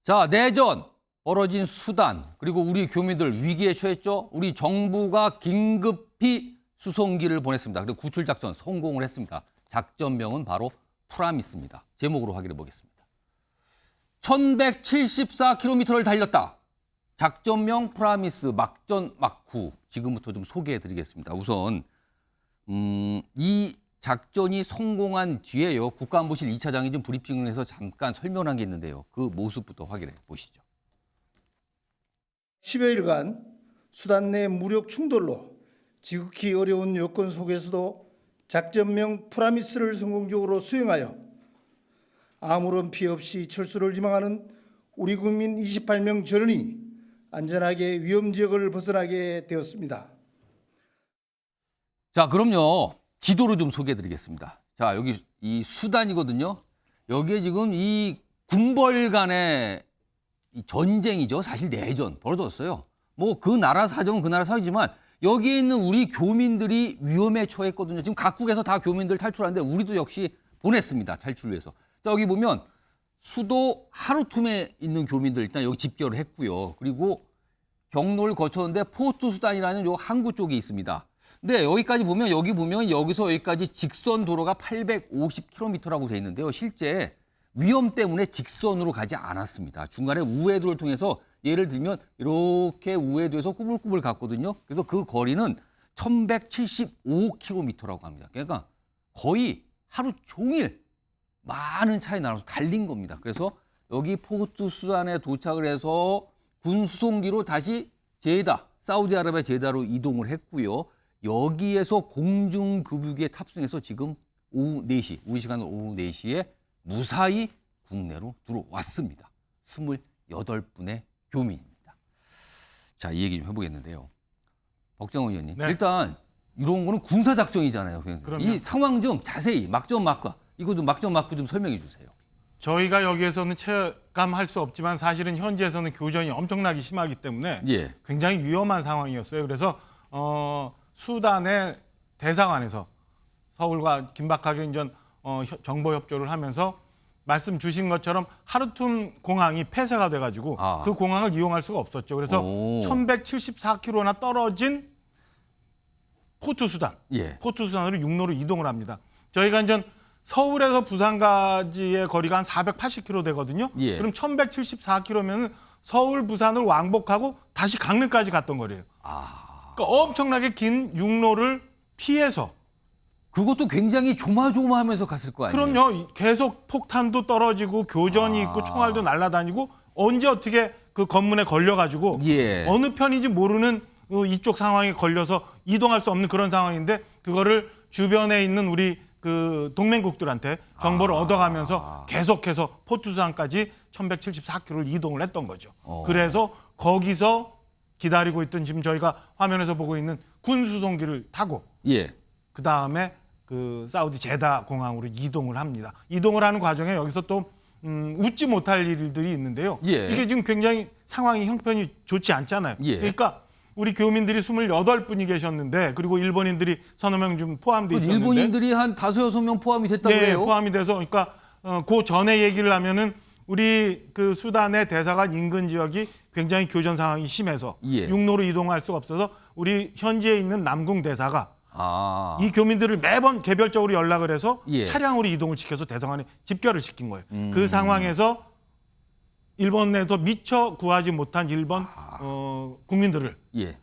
자, 내전 벌어진 수단 그리고 우리 교민들 위기에 처했죠. 우리 정부가 긴급히 수송기를 보냈습니다. 그리고 구출 작전 성공을 했습니다. 작전명은 바로 프라미스입니다. 제목으로 확인해 보겠습니다. 1174km를 달렸다. 작전명 프라미스 막전 막후. 지금부터 좀 소개해 드리겠습니다. 우선 이 작전이 성공한 뒤에요. 국가안보실 2차장이 좀 브리핑을 해서 잠깐 설명한 게 있는데요. 그 모습부터 확인해 보시죠. 10여일간 수단 내 무력 충돌로 지극히 어려운 여건 속에서도 작전명 프라미스를 성공적으로 수행하여 아무런 피해 없이 철수를 희망하는 우리 국민 28명 전원이 안전하게 위험 지역을 벗어나게 되었습니다. 자, 그럼요. 지도를 좀 소개해 드리겠습니다. 자, 여기 이 수단이거든요. 여기에 지금 이 군벌 간의 이 전쟁이죠. 사실 내전 벌어졌어요. 뭐 그 나라 사정은 그 나라 사정이지만 여기에 있는 우리 교민들이 위험에 처했거든요. 지금 각국에서 다 교민들 탈출하는데 우리도 역시 보냈습니다. 탈출을 위해서. 자, 여기 보면 수도 하루툼에 있는 교민들 일단 여기 집결을 했고요. 그리고 경로를 거쳤는데 포트 수단이라는 요 항구 쪽이 있습니다. 근데 여기까지 보면 여기서 여기까지 직선 도로가 850km라고 돼 있는데요. 실제 위험 때문에 직선으로 가지 않았습니다. 중간에 우회도를 통해서 예를 들면 이렇게 우회도에서 꾸불꾸불 갔거든요. 그래서 그 거리는 1175km라고 합니다. 그러니까 거의 하루 종일 많은 차이 나눠서 달린 겁니다. 그래서 여기 포트 수단에 도착을 해서 군 수송기로 다시 제다, 사우디아라비아 제다로 이동을 했고요. 여기에서 공중급유기에 탑승해서 지금 오후 4시, 우리 시간 오후 4시에 무사히 국내로 들어왔습니다. 28분의 교민입니다. 자, 이 얘기 좀 해보겠는데요. 박정원 의원님, 네. 일단 이런 거는 군사작전이잖아요. 그럼요. 이 상황 좀 자세히 막전 막후, 이거 좀 막전 막후 좀 설명해 주세요. 저희가 여기에서는 체감할 수 없지만 사실은 현지에서는 교전이 엄청나게 심하기 때문에 예. 굉장히 위험한 상황이었어요. 그래서 수단의 대사관에서 서울과 긴박하게 이제 정보 협조를 하면서 말씀 주신 것처럼 하루툼 공항이 폐쇄가 돼가지고 그 공항을 이용할 수가 없었죠. 그래서 1174km나 떨어진 포트 수단, 예. 포트 수단으로 육로로 이동을 합니다. 저희가 이제 서울에서 부산까지의 거리가 한 480km 되거든요. 예. 그럼 1174km면은 서울, 부산을 왕복하고 다시 강릉까지 갔던 거리예요. 그러니까 엄청나게 긴 육로를 피해서. 그것도 굉장히 조마조마하면서 갔을 거 아니에요? 그럼요. 계속 폭탄도 떨어지고 교전이 있고 총알도 날아다니고 언제 어떻게 그 검문에 걸려가지고 예. 어느 편인지 모르는 이쪽 상황에 걸려서 이동할 수 없는 그런 상황인데 그거를 주변에 있는 우리 그 동맹국들한테 정보를 얻어가면서 계속해서 포트수단까지 1174km를 이동을 했던 거죠. 그래서 거기서 기다리고 있던 지금 저희가 화면에서 보고 있는 군 수송기를 타고 예. 그 다음에 그 사우디 제다 공항으로 이동을 합니다. 이동을 하는 과정에 여기서 또 웃지 못할 일들이 있는데요. 예. 이게 지금 굉장히 상황이 형편이 좋지 않잖아요. 예. 그러니까 우리 교민들이 28분이 계셨는데 그리고 일본인들이 서너 명 좀 포함돼 있었는데 일본인들이 한 5-6명 포함이 됐다고 네, 해요? 포함이 돼서 그러니까 그 전에 얘기를 하면은 우리 그 수단의 대사관 인근 지역이 굉장히 교전 상황이 심해서 예. 육로로 이동할 수가 없어서 우리 현지에 있는 남궁 대사가 이 교민들을 매번 개별적으로 연락을 해서 예. 차량으로 이동을 시켜서 대사관에 집결을 시킨 거예요. 그 상황에서 일본에서 미처 구하지 못한 일본 국민들을 예.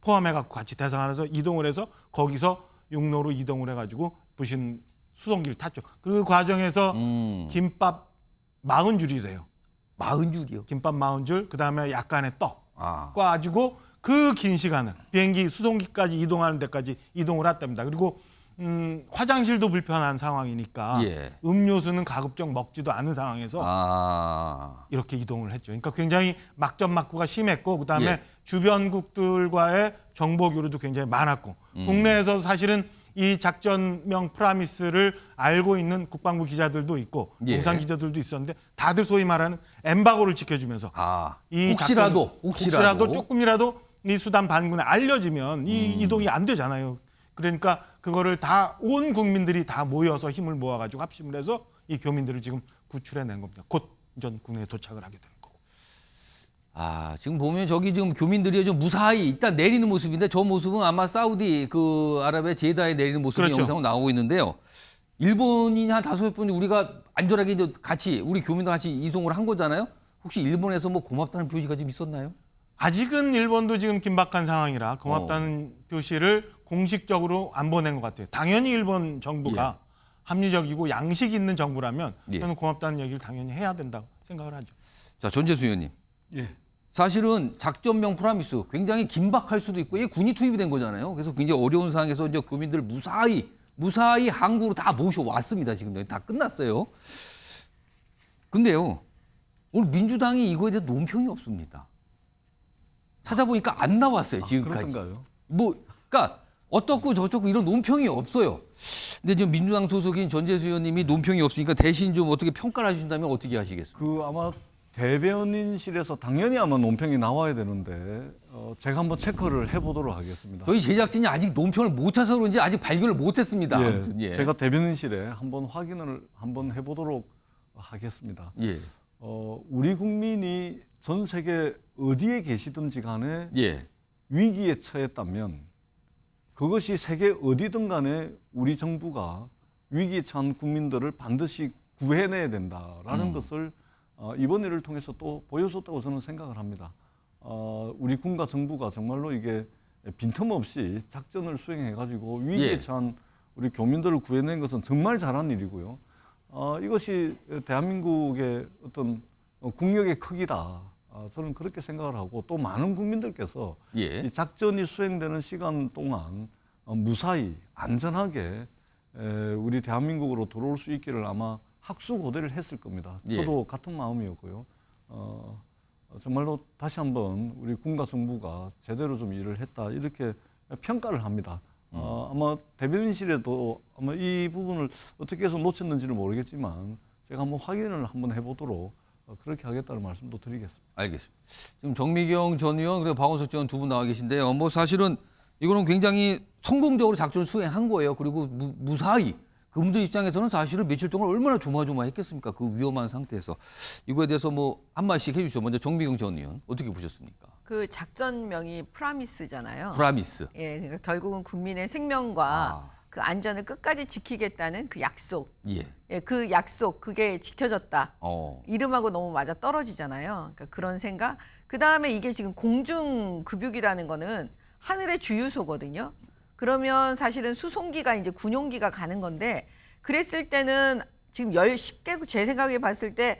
포함해갖고 같이 대사관에서 이동을 해서 거기서 육로로 이동을 해가지고 부신 수송기를 탔죠. 그 과정에서 김밥 40줄이래요. 40줄이요? 김밥 40줄, 그 다음에 약간의 떡 가지고 그 긴 시간을 비행기 수송기까지 이동하는 데까지 이동을 했답니다. 그리고 화장실도 불편한 상황이니까 예. 음료수는 가급적 먹지도 않은 상황에서 이렇게 이동을 했죠. 그러니까 굉장히 막전막후가 심했고 그다음에 예. 주변국들과의 정보 교류도 굉장히 많았고 국내에서 사실은 이 작전명 프라미스를 알고 있는 국방부 기자들도 있고 예. 공산 기자들도 있었는데 다들 소위 말하는 엠바고를 지켜주면서 이 혹시라도 조금이라도 이 수단 반군에 알려지면 이 이동이 안 되잖아요. 그러니까 그거를 다 온 국민들이 다 모여서 힘을 모아가지고 합심을 해서 이 교민들을 지금 구출해낸 겁니다. 곧 전 국내에 도착을 하게 되는 거고. 지금 보면 저기 지금 교민들이 좀 무사히 일단 내리는 모습인데 저 모습은 아마 사우디 그 아랍의 제다에 내리는 모습이 그렇죠. 영상으로 나오고 있는데요. 일본인이 한 5분이 우리가 안전하게 이제 같이 우리 교민들 같이 이송을 한 거잖아요. 혹시 일본에서 뭐 고맙다는 표시가 좀 있었나요? 아직은 일본도 지금 긴박한 상황이라 고맙다는 표시를 공식적으로 안 보낸 것 같아요. 당연히 일본 정부가 합리적이고 양식 있는 정부라면 예. 저는 고맙다는 얘기를 당연히 해야 된다고 생각을 하죠. 자, 전재수 의원님. 예. 사실은 작전명 프라미스 굉장히 긴박할 수도 있고 이게 군이 투입이 된 거잖아요. 그래서 굉장히 어려운 상황에서 이제 교민들 무사히 항구로 다 모셔왔습니다. 지금 다 끝났어요. 근데요, 오늘 민주당이 이거에 대해서 논평이 없습니다. 찾아보니까 안 나왔어요, 지금까지. 그렇던가요? 그러니까 어떻고 저쩌고 이런 논평이 없어요. 근데 지금 민주당 소속인 전재수 의원님이 논평이 없으니까 대신 좀 어떻게 평가를 해주신다면 어떻게 하시겠습니까? 아마 대변인실에서 당연히 아마 논평이 나와야 되는데 제가 한번 체크를 해보도록 하겠습니다. 저희 제작진이 아직 논평을 못 찾아서 그런지 아직 발견을 못했습니다. 예, 아무튼, 예. 제가 대변인실에 한번 확인을 한번 해보도록 하겠습니다. 예. 우리 국민이 전 세계 어디에 계시든지 간에 예. 위기에 처했다면 그것이 세계 어디든 간에 우리 정부가 위기에 처한 국민들을 반드시 구해내야 된다라는 것을 이번 일을 통해서 또 보여줬다고 저는 생각을 합니다. 우리 군과 정부가 정말로 이게 빈틈없이 작전을 수행해가지고 위기에 예. 처한 우리 교민들을 구해낸 것은 정말 잘한 일이고요. 이것이 대한민국의 어떤 국력의 크기다. 저는 그렇게 생각을 하고 또 많은 국민들께서 예. 이 작전이 수행되는 시간 동안 무사히 안전하게 우리 대한민국으로 들어올 수 있기를 아마 학수고대를 했을 겁니다. 예. 저도 같은 마음이었고요. 정말로 다시 한번 우리 군과 정부가 제대로 좀 일을 했다 이렇게 평가를 합니다. 아마 대변인실에도 아마 이 부분을 어떻게 해서 놓쳤는지는 모르겠지만 제가 한번 확인을 한번 해보도록 그렇게 하겠다는 말씀도 드리겠습니다. 알겠습니다. 지금 정미경 전 의원 그리고 박원석 전 의원 두 분 나와 계신데요. 뭐 사실은 이거는 굉장히 성공적으로 작전을 수행한 거예요. 그리고 무사히 그분들 입장에서는 사실은 며칠 동안 얼마나 조마조마했겠습니까? 그 위험한 상태에서 이거에 대해서 뭐 한 마디씩 해주시죠. 먼저 정미경 전 의원 어떻게 보셨습니까? 그 작전명이 프라미스잖아요. 프라미스. 예, 그러니까 결국은 국민의 생명과 그 안전을 끝까지 지키겠다는 그 약속. 예. 예, 그 약속 그게 지켜졌다. 어. 이름하고 너무 맞아 떨어지잖아요. 그러니까 그런 생각. 그 다음에 이게 지금 공중급육이라는 거는 하늘의 주유소거든요. 그러면 사실은 수송기가 이제 군용기가 가는 건데 그랬을 때는 지금 10개국 제 생각에 봤을 때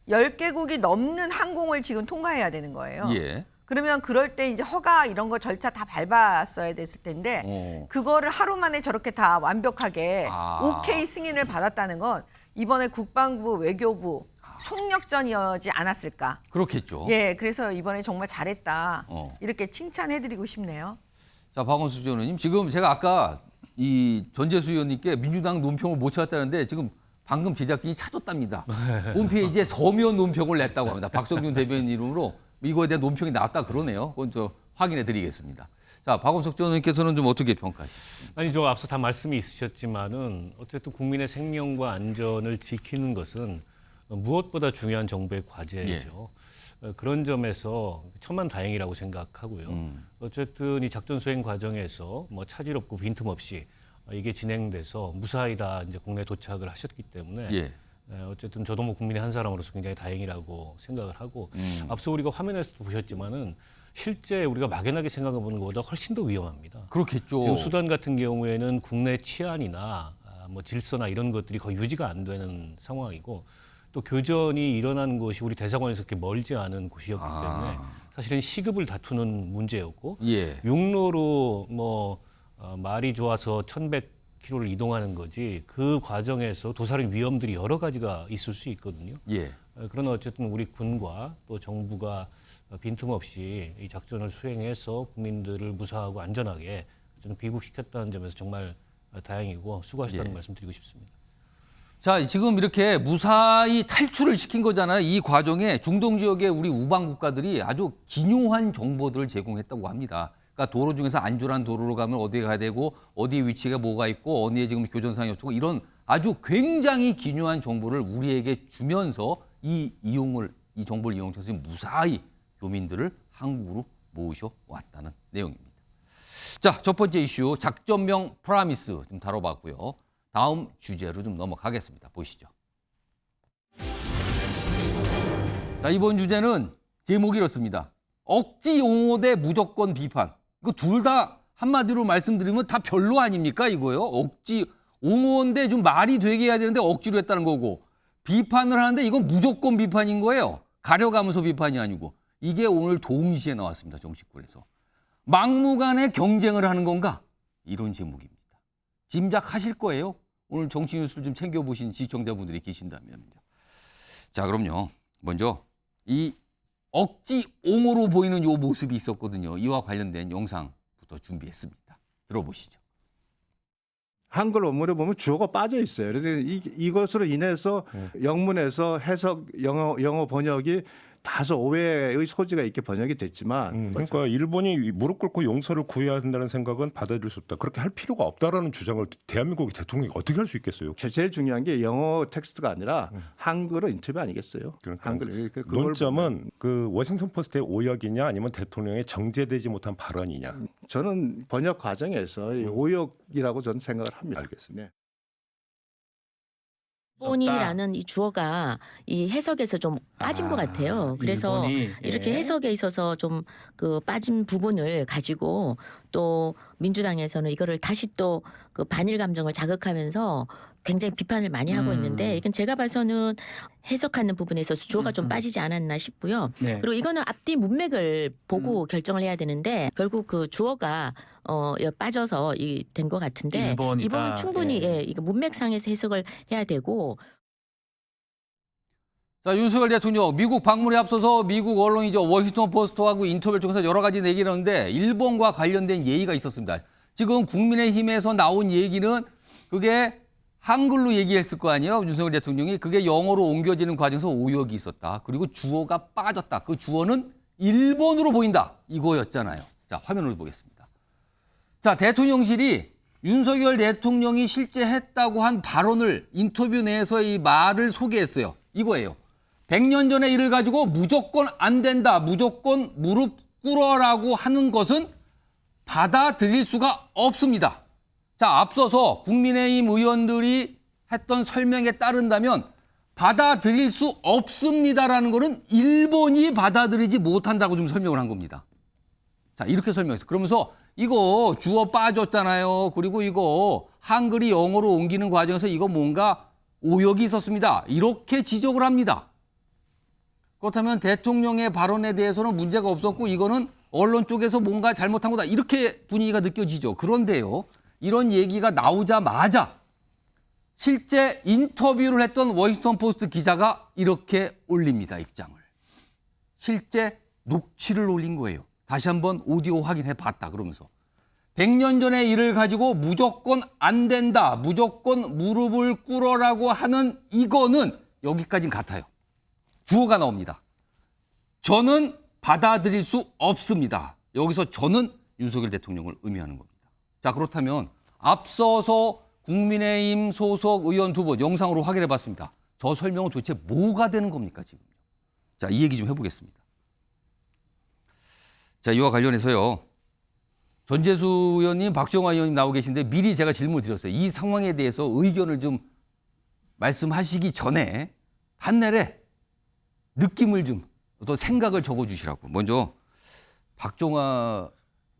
10개국이 넘는 항공을 지금 통과해야 되는 거예요. 예. 그러면 그럴 때 이제 허가 이런 거 절차 다 밟았어야 됐을 텐데 그거를 하루 만에 저렇게 다 완벽하게 오케이 승인을 받았다는 건 이번에 국방부, 외교부 총력전이지 않았을까. 그렇겠죠. 예, 그래서 이번에 정말 잘했다. 이렇게 칭찬해드리고 싶네요. 자, 박원석 전 의원님 지금 제가 아까 이 전재수 의원님께 민주당 논평을 못 찾았다는데 지금 방금 제작진이 찾았답니다. 홈페이지에 서면 논평을 냈다고 합니다. 박성준 대변인 이름으로 이거에 대한 논평이 나왔다 그러네요. 그건 저 확인해 드리겠습니다. 자, 박원석 전 의원님께서는 좀 어떻게 평가하십니까? 아니, 저 앞서 다 말씀이 있으셨지만은 어쨌든 국민의 생명과 안전을 지키는 것은 무엇보다 중요한 정부의 과제죠. 그런 점에서 천만다행이라고 생각하고요. 어쨌든 이 작전 수행 과정에서 뭐 차질 없고 빈틈없이 이게 진행돼서 무사히 다 이제 국내 도착을 하셨기 때문에 예. 어쨌든 저도 뭐 국민의 한 사람으로서 굉장히 다행이라고 생각을 하고 앞서 우리가 화면에서도 보셨지만은 실제 우리가 막연하게 생각해 보는 것보다 훨씬 더 위험합니다. 그렇겠죠. 지금 수단 같은 경우에는 국내 치안이나 뭐 질서나 이런 것들이 거의 유지가 안 되는 상황이고 또 교전이 일어난 곳이 우리 대사관에서 그렇게 멀지 않은 곳이었기 때문에 사실은 시급을 다투는 문제였고 예. 육로로 뭐 말이 좋아서 1100km를 이동하는 거지 그 과정에서 도사린 위험들이 여러 가지가 있을 수 있거든요. 예. 그러나 어쨌든 우리 군과 또 정부가 빈틈없이 이 작전을 수행해서 국민들을 무사하고 안전하게 좀 귀국시켰다는 점에서 정말 다행이고 수고하셨다는 예. 말씀 드리고 싶습니다. 자, 지금 이렇게 무사히 탈출을 시킨 거잖아요. 이 과정에 중동 지역의 우리 우방 국가들이 아주 기묘한 정보들을 제공했다고 합니다. 그러니까 도로 중에서 안전한 도로로 가면 어디에 가야 되고 어디에 위치가 뭐가 있고 어디에 지금 교전상이 어쩌고 이런 아주 굉장히 기묘한 정보를 우리에게 주면서 이 정보를 이용해서 무사히 교민들을 한국으로 모셔왔다는 내용입니다. 자, 첫 번째 이슈 작전명 프라미스 좀 다뤄봤고요. 다음 주제로 좀 넘어가겠습니다. 보시죠. 자, 이번 주제는 제목이 이렇습니다. 억지 용어 대 무조건 비판. 이거 둘 다 한마디로 말씀드리면 다 별로 아닙니까 이거요? 억지 옹호인데 좀 말이 되게 해야 되는데 억지로 했다는 거고, 비판을 하는데 이건 무조건 비판인 거예요. 가려가면서 비판이 아니고. 이게 오늘 동시에 나왔습니다. 정치권에서. 막무가내 경쟁을 하는 건가? 이런 제목입니다. 짐작하실 거예요. 오늘 정치 뉴스를 좀 챙겨보신 시청자분들이 계신다면요. 자, 그럼요. 먼저 이 억지 옹호로 보이는 요 모습이 있었거든요. 이와 관련된 영상부터 준비했습니다. 들어보시죠. 한글 원문에 보면 주어가 빠져 있어요. 그래서 이것으로 인해서 영문에서 해석 영어 번역이 다소 오해의 소지가 있게 번역이 됐지만 그러니까 일본이 무릎 꿇고 용서를 구해야 된다는 생각은 받아들일 수 없다. 그렇게 할 필요가 없다라는 주장을 대한민국의 대통령이 어떻게 할 수 있겠어요? 제일 중요한 게 영어 텍스트가 아니라 한글어 인터뷰 아니겠어요? 그러니까 한글 논점은 그 워싱턴 포스트의 오역이냐 아니면 대통령의 정제되지 못한 발언이냐. 저는 번역 과정에서 이 오역이라고 저는 생각을 합니다. 알겠습니다. 네. 일본이라는 이 주어가 이 해석에서 좀 빠진 것 같아요. 그래서 이렇게 해석에 있어서 좀 그 빠진 부분을 가지고 또 민주당에서는 이거를 다시 또 그 반일 감정을 자극하면서 굉장히 비판을 많이 하고 있는데, 이건 제가 봐서는 해석하는 부분에 있어서 주어가 좀 빠지지 않았나 싶고요. 그리고 이거는 앞뒤 문맥을 보고 결정을 해야 되는데 결국 그 주어가 빠져서 된 것 같은데, 이번은 충분히 이거 문맥상에서 해석을 해야 되고. 자, 윤석열 대통령 미국 방문에 앞서서 미국 언론이죠. 워싱턴 포스트하고 인터뷰를 통해서 여러 가지 얘기를 하는데 일본과 관련된 예의가 있었습니다. 지금 국민의힘에서 나온 얘기는 그게 한글로 얘기했을 거 아니에요. 윤석열 대통령이. 그게 영어로 옮겨지는 과정에서 오역이 있었다. 그리고 주어가 빠졌다. 그 주어는 일본으로 보인다. 이거였잖아요. 자, 화면으로 보겠습니다. 자, 대통령실이 윤석열 대통령이 실제 했다고 한 발언을 인터뷰 내에서 이 말을 소개했어요. 이거예요. 100년 전의 일을 가지고 무조건 안 된다, 무조건 무릎 꿇어라고 하는 것은 받아들일 수가 없습니다. 자, 앞서서 국민의힘 의원들이 했던 설명에 따른다면 받아들일 수 없습니다라는 거는 일본이 받아들이지 못한다고 좀 설명을 한 겁니다. 자, 이렇게 설명했어요. 그러면서 이거 주어 빠졌잖아요. 그리고 이거 한글이 영어로 옮기는 과정에서 이거 뭔가 오역이 있었습니다. 이렇게 지적을 합니다. 그렇다면 대통령의 발언에 대해서는 문제가 없었고 이거는 언론 쪽에서 뭔가 잘못한 거다. 이렇게 분위기가 느껴지죠. 그런데요. 이런 얘기가 나오자마자 실제 인터뷰를 했던 워싱턴 포스트 기자가 이렇게 올립니다. 입장을. 실제 녹취를 올린 거예요. 다시 한번 오디오 확인해 봤다 그러면서. 100년 전의 일을 가지고 무조건 안 된다, 무조건 무릎을 꿇어라고 하는 이거는 여기까지는 같아요. 주어가 나옵니다. 저는 받아들일 수 없습니다. 여기서 저는 윤석열 대통령을 의미하는 겁니다. 자, 그렇다면 앞서서 국민의힘 소속 의원 두 분 영상으로 확인해 봤습니다. 저 설명은 도대체 뭐가 되는 겁니까 지금? 자, 이 얘기 좀 해보겠습니다. 자, 이와 관련해서요. 전재수 의원님, 박정화 의원님 나오고 계신데 미리 제가 질문을 드렸어요. 이 상황에 대해서 의견을 좀 말씀하시기 전에 판넬에 느낌을 좀 또 생각을 적어주시라고. 먼저 박정화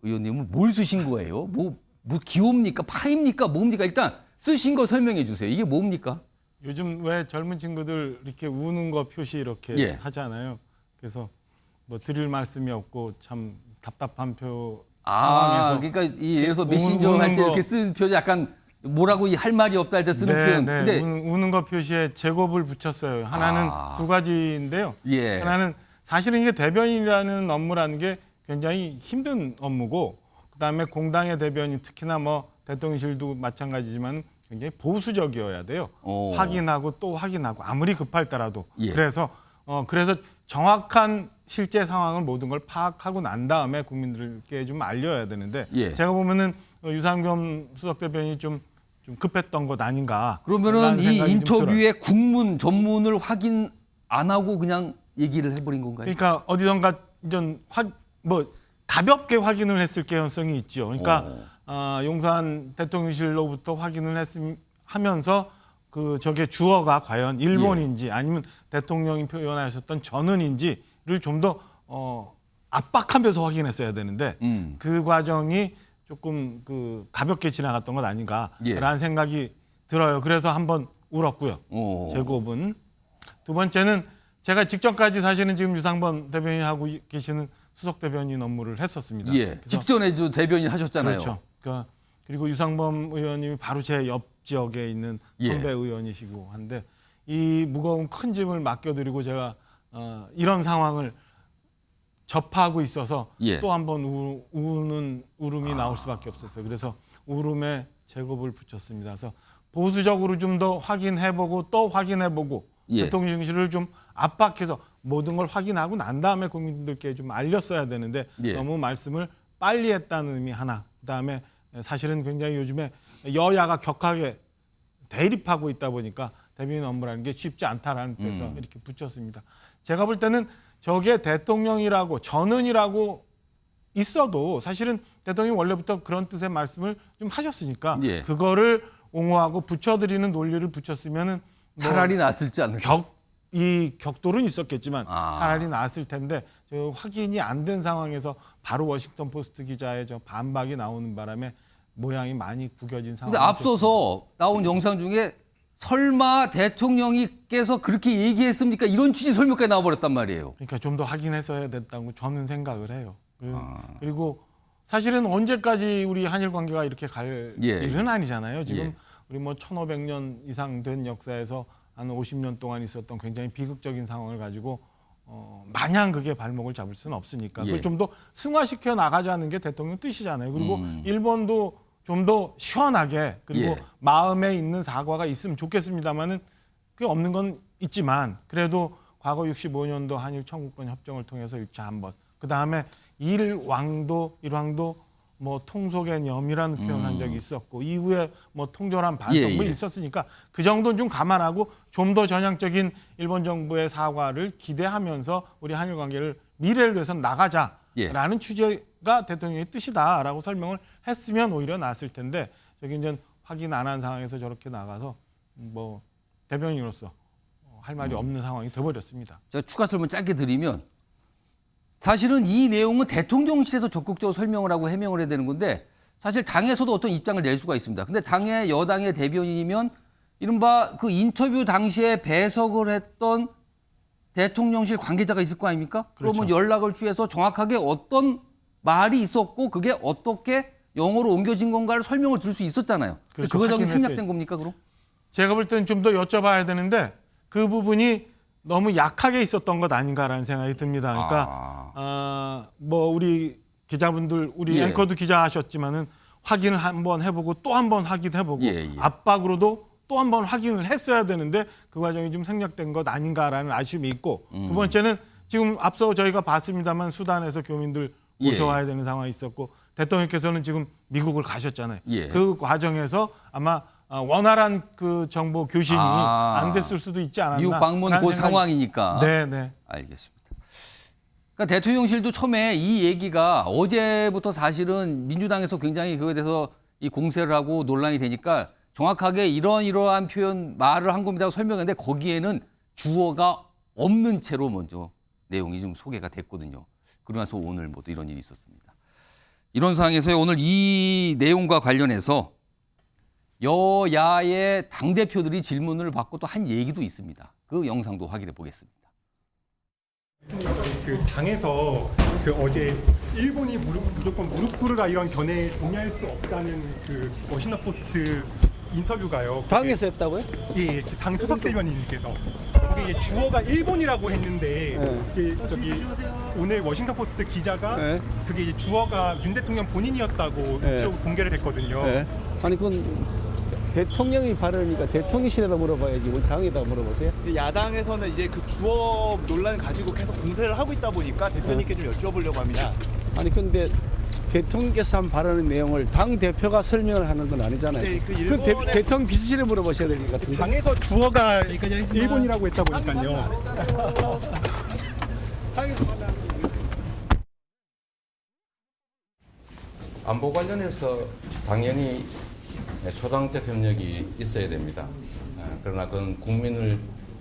의원님은 뭘 쓰신 거예요? 뭐 기호입니까? 파입니까? 뭡니까? 일단 쓰신 거 설명해 주세요. 이게 뭡니까? 요즘 왜 젊은 친구들 이렇게 우는 거 표시 이렇게 하잖아요. 그래서 뭐 드릴 말씀이 없고 참 답답한 상황에서. 그러니까 예를 들어서 메신저 할 때 이렇게 쓰는 표현 약간 뭐라고 할 말이 없다 할 때 쓰는 표현. 근데 우는 거 표시에 제곱을 붙였어요. 하나는 두 가지인데요. 하나는 사실은 이게 대변인이라는 업무라는 게 굉장히 힘든 업무고, 그다음에 공당의 대변인, 특히나 뭐 대통령실도 마찬가지지만 굉장히 보수적이어야 돼요. 확인하고 또 확인하고 아무리 급할 때라도. 그래서 정확한 실제 상황을 모든 걸 파악하고 난 다음에 국민들께 좀 알려야 되는데 제가 보면은 유상겸 수석 대변인이 좀 급했던 것 아닌가. 그러면은 이 인터뷰의 국문 전문을 확인 안 하고 그냥 얘기를 해버린 건가요? 그러니까 어디선가 이제 뭐 가볍게 확인을 했을 개연성이 있죠. 그러니까 용산 대통령실로부터 확인을 하면서 그 저게 주어가 과연 일본인지 아니면 대통령이 표현하셨던 전은인지를 좀 더 압박하면서 확인했어야 되는데 그 과정이 조금 그 가볍게 지나갔던 것 아닌가라는 생각이 들어요. 그래서 한번 울었고요. 제곱은 두 번째는 제가 직전까지 사실은 지금 유상범 대변인 하고 계시는 수석 대변인 업무를 했었습니다. 예. 직전에도 대변인 하셨잖아요. 그렇죠. 그러니까 그리고 유상범 의원님이 바로 제 옆 지역에 있는 선배 의원이시고 한데 이 무거운 큰 짐을 맡겨드리고 제가 이런 상황을 접하고 있어서 또 한 번 우는 울음이 나올 수밖에 없었어요. 그래서 울음에 제곱을 붙였습니다. 그래서 보수적으로 좀 더 확인해보고 또 확인해보고 대통령실을 좀 압박해서 모든 걸 확인하고 난 다음에 국민들께 좀 알렸어야 되는데 너무 말씀을 빨리 했다는 의미 하나. 그다음에 사실은 굉장히 요즘에 여야가 격하게 대립하고 있다 보니까 대변인 업무라는 게 쉽지 않다라는 뜻에서 이렇게 붙였습니다. 제가 볼 때는 저게 대통령이라고 전은이라고 있어도 사실은 대통령이 원래부터 그런 뜻의 말씀을 좀 하셨으니까 그거를 옹호하고 붙여드리는 논리를 붙였으면은 뭐 차라리 낫을지 않을까? 이 격돌은 있었겠지만 차라리 나았을 텐데 저 확인이 안 된 상황에서 바로 워싱턴 포스트 기자의 저 반박이 나오는 바람에 모양이 많이 구겨진 상황이 근데 앞서서 나온 영상 중에 설마 대통령께서 그렇게 얘기했습니까? 이런 취지 설명까지 나와버렸단 말이에요. 그러니까 좀 더 확인했어야 됐다고 저는 생각을 해요. 그리고 사실은 언제까지 우리 한일 관계가 이렇게 갈 일은 아니잖아요. 지금 우리 뭐 1500년 이상 된 역사에서 한 50년 동안 있었던 굉장히 비극적인 상황을 가지고 마냥 그게 발목을 잡을 수는 없으니까 그걸 좀 더 승화시켜 나가자는 게 대통령 뜻이잖아요. 그리고 일본도 좀 더 시원하게 그리고 마음에 있는 사과가 있으면 좋겠습니다만은 그게 없는 건 있지만 그래도 과거 65년도 한일 청구권 협정을 통해서 1차 한 번, 그 다음에 일왕도 뭐 통속의 념이라는 표현한 적이 있었고 이후에 뭐 통절한 반성도 있었으니까 그 정도는 좀 감안하고 좀 더 전향적인 일본 정부의 사과를 기대하면서 우리 한일 관계를 미래를 위해서 나가자라는 취지가 대통령의 뜻이다라고 설명을 했으면 오히려 나았을 텐데 저기 이제 확인 안 한 상황에서 저렇게 나가서 뭐 대변인으로서 할 말이 없는 상황이 돼버렸습니다. 제가 추가 설명 짧게 드리면 사실은 이 내용은 대통령실에서 적극적으로 설명을 하고 해명을 해야 되는 건데 사실 당에서도 어떤 입장을 낼 수가 있습니다. 근데 당의 여당의 대변인이면 이른바 그 인터뷰 당시에 배석을 했던 대통령실 관계자가 있을 거 아닙니까? 그러면 연락을 취해서 정확하게 어떤 말이 있었고 그게 어떻게 영어로 옮겨진 건가를 설명을 들을 수 있었잖아요. 그렇죠. 그거 저기 확인했어요. 생략된 겁니까 그럼? 제가 볼 때는 좀 더 여쭤봐야 되는데 그 부분이 너무 약하게 있었던 것 아닌가라는 생각이 듭니다. 그러니까 뭐 우리 기자분들 우리 앵커도 기자하셨지만은 확인을 한번 해보고 또 한 번 확인해보고 압박으로도 또 한 번 확인을 했어야 되는데 그 과정이 좀 생략된 것 아닌가라는 아쉬움이 있고 두 번째는 지금 앞서 저희가 봤습니다만 수단에서 교민들 모셔와야 되는 상황이 있었고 대통령께서는 지금 미국을 가셨잖아요. 그 과정에서 아마 원활한 그 정보 교신이 안 됐을 수도 있지 않았나. 미국 방문 그 상황이니까. 네. 알겠습니다. 그러니까 대통령실도 처음에 이 얘기가 어제부터 사실은 민주당에서 굉장히 그거에 대해서 이 공세를 하고 논란이 되니까 정확하게 이러한 표현 말을 한 겁니다 설명했는데 거기에는 주어가 없는 채로 먼저 내용이 좀 소개가 됐거든요. 그러면서 오늘 뭐 또 이런 일이 있었습니다. 이런 상황에서 오늘 이 내용과 관련해서 여야의 당대표들이 질문을 받고 또 한 얘기도 있습니다. 그 영상도 확인해 보겠습니다. 그 당에서 그 어제 일본이 무조건 무릎 꿇으라 이런 견해에 동의할 수 없다는 그 워싱턴 포스트 인터뷰가요. 당에서 했다고요? 예, 당 수석 대변인님께서 그게 주어가 일본이라고 했는데 저기 오늘 워싱턴 포스트 기자가 그게 이제 주어가 윤 대통령 본인이었다고 쭉 공개를 했거든요. 아니 그건 대통령이 발언이니까 대통령실에다 물어봐야지 우리 당에다 물어보세요. 야당에서는 이제 그 주어 논란을 가지고 계속 공세를 하고 있다 보니까 대표님께 좀 여쭤보려고 합니다. 아니 근데 대통령께서 한 발언의 내용을 당 대표가 설명을 하는 건 아니잖아요. 네, 그 일본의 대통령 비서실에 물어보셔야 될 것 같은데. 당에서 주어가 일본이라고 했다 보니까요. 안보 관련해서 당연히 초당적 협력이 있어야 됩니다. 그러나 그건 국민을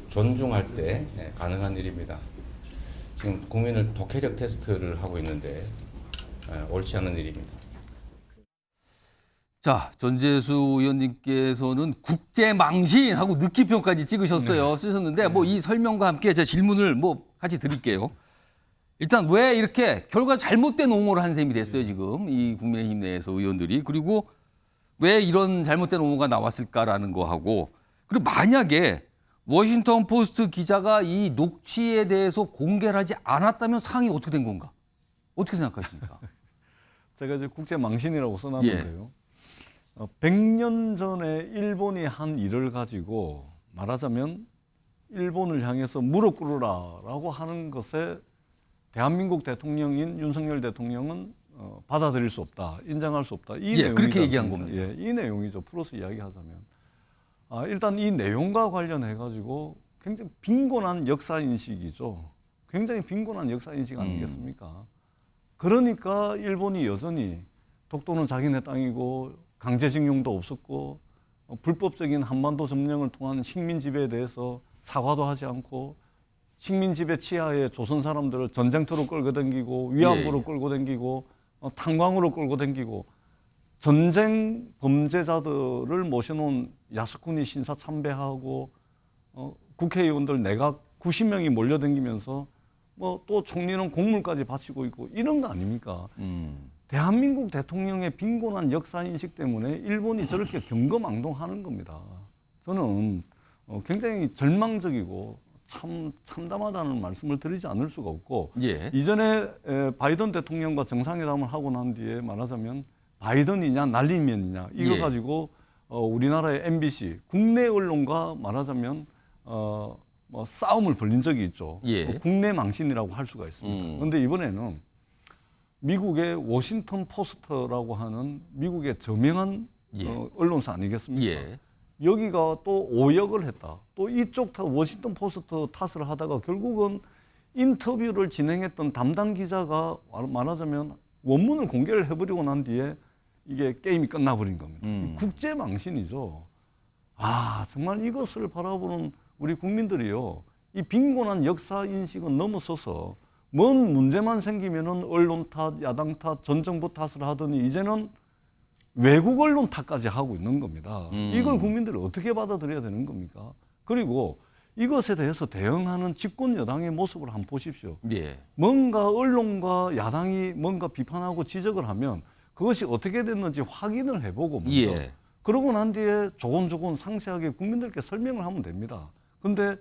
존중할 때 가능한 일입니다. 지금 국민을 독해력 테스트를 하고 있는데 옳지 않은 일입니다. 자, 전재수 의원님께서는 국제망신하고 느끼표까지 찍으셨어요. 쓰셨는데 뭐 이 설명과 함께 제가 질문을 뭐 같이 드릴게요. 일단 왜 이렇게 결과 잘못된 옹호를 한 셈이 됐어요, 지금 이 국민의힘 내에서 의원들이. 그리고 왜 이런 잘못된 옹호가 나왔을까라는 거 하고, 그리고 만약에 워싱턴 포스트 기자가 이 녹취에 대해서 공개를 하지 않았다면 상황이 어떻게 된 건가? 어떻게 생각하십니까? 제가 이제 국제망신이라고 써놨는데요. 100년 전에 일본이 한 일을 가지고 말하자면 일본을 향해서 무릎 꿇으라라고 하는 것에 대한민국 대통령인 윤석열 대통령은 받아들일 수 없다, 인정할 수 없다. 이 내용이지 그렇게 얘기한 않습니까? 겁니다. 이 내용이죠. 풀어서 이야기하자면. 일단 이 내용과 관련해가지고 굉장히 빈곤한 역사인식이죠. 굉장히 빈곤한 역사인식 아니겠습니까? 그러니까 일본이 여전히 독도는 자기네 땅이고 강제징용도 없었고 불법적인 한반도 점령을 통한 식민 지배에 대해서 사과도 하지 않고 식민 지배 치하에 조선 사람들을 전쟁터로 끌고 다니고 위안부로 끌고 다니고 탄광으로 끌고 다니고 전쟁 범죄자들을 모셔놓은 야스쿠니 신사 참배하고 국회의원들 내각 90명이 몰려다니면서 뭐 또 총리는 공물까지 바치고 있고 이런 거 아닙니까? 대한민국 대통령의 빈곤한 역사인식 때문에 일본이 저렇게 경거망동하는 겁니다. 저는 굉장히 절망적이고 참담하다는 말씀을 드리지 않을 수가 없고 이전에 바이든 대통령과 정상회담을 하고 난 뒤에 말하자면 바이든이냐 날리면이냐 이거 가지고 우리나라의 MBC 국내 언론과 말하자면 뭐 싸움을 벌린 적이 있죠. 국내 망신이라고 할 수가 있습니다. 그런데 이번에는 미국의 워싱턴 포스트라고 하는 미국의 저명한 언론사 아니겠습니까? 여기가 또 오역을 했다. 또 이쪽 워싱턴 포스트 탓을 하다가 결국은 인터뷰를 진행했던 담당 기자가 말하자면 원문을 공개를 해버리고 난 뒤에 이게 게임이 끝나버린 겁니다. 국제 망신이죠. 정말 이것을 바라보는 우리 국민들이요. 이 빈곤한 역사 인식은 넘어서서 뭔 문제만 생기면은 언론 탓, 야당 탓, 전 정부 탓을 하더니 이제는 외국 언론 탓까지 하고 있는 겁니다. 이걸 국민들이 어떻게 받아들여야 되는 겁니까? 그리고 이것에 대해서 대응하는 집권 여당의 모습을 한번 보십시오. 뭔가 언론과 야당이 뭔가 비판하고 지적을 하면 그것이 어떻게 됐는지 확인을 해보고 먼저 그러고 난 뒤에 조곤조곤 상세하게 국민들께 설명을 하면 됩니다. 근데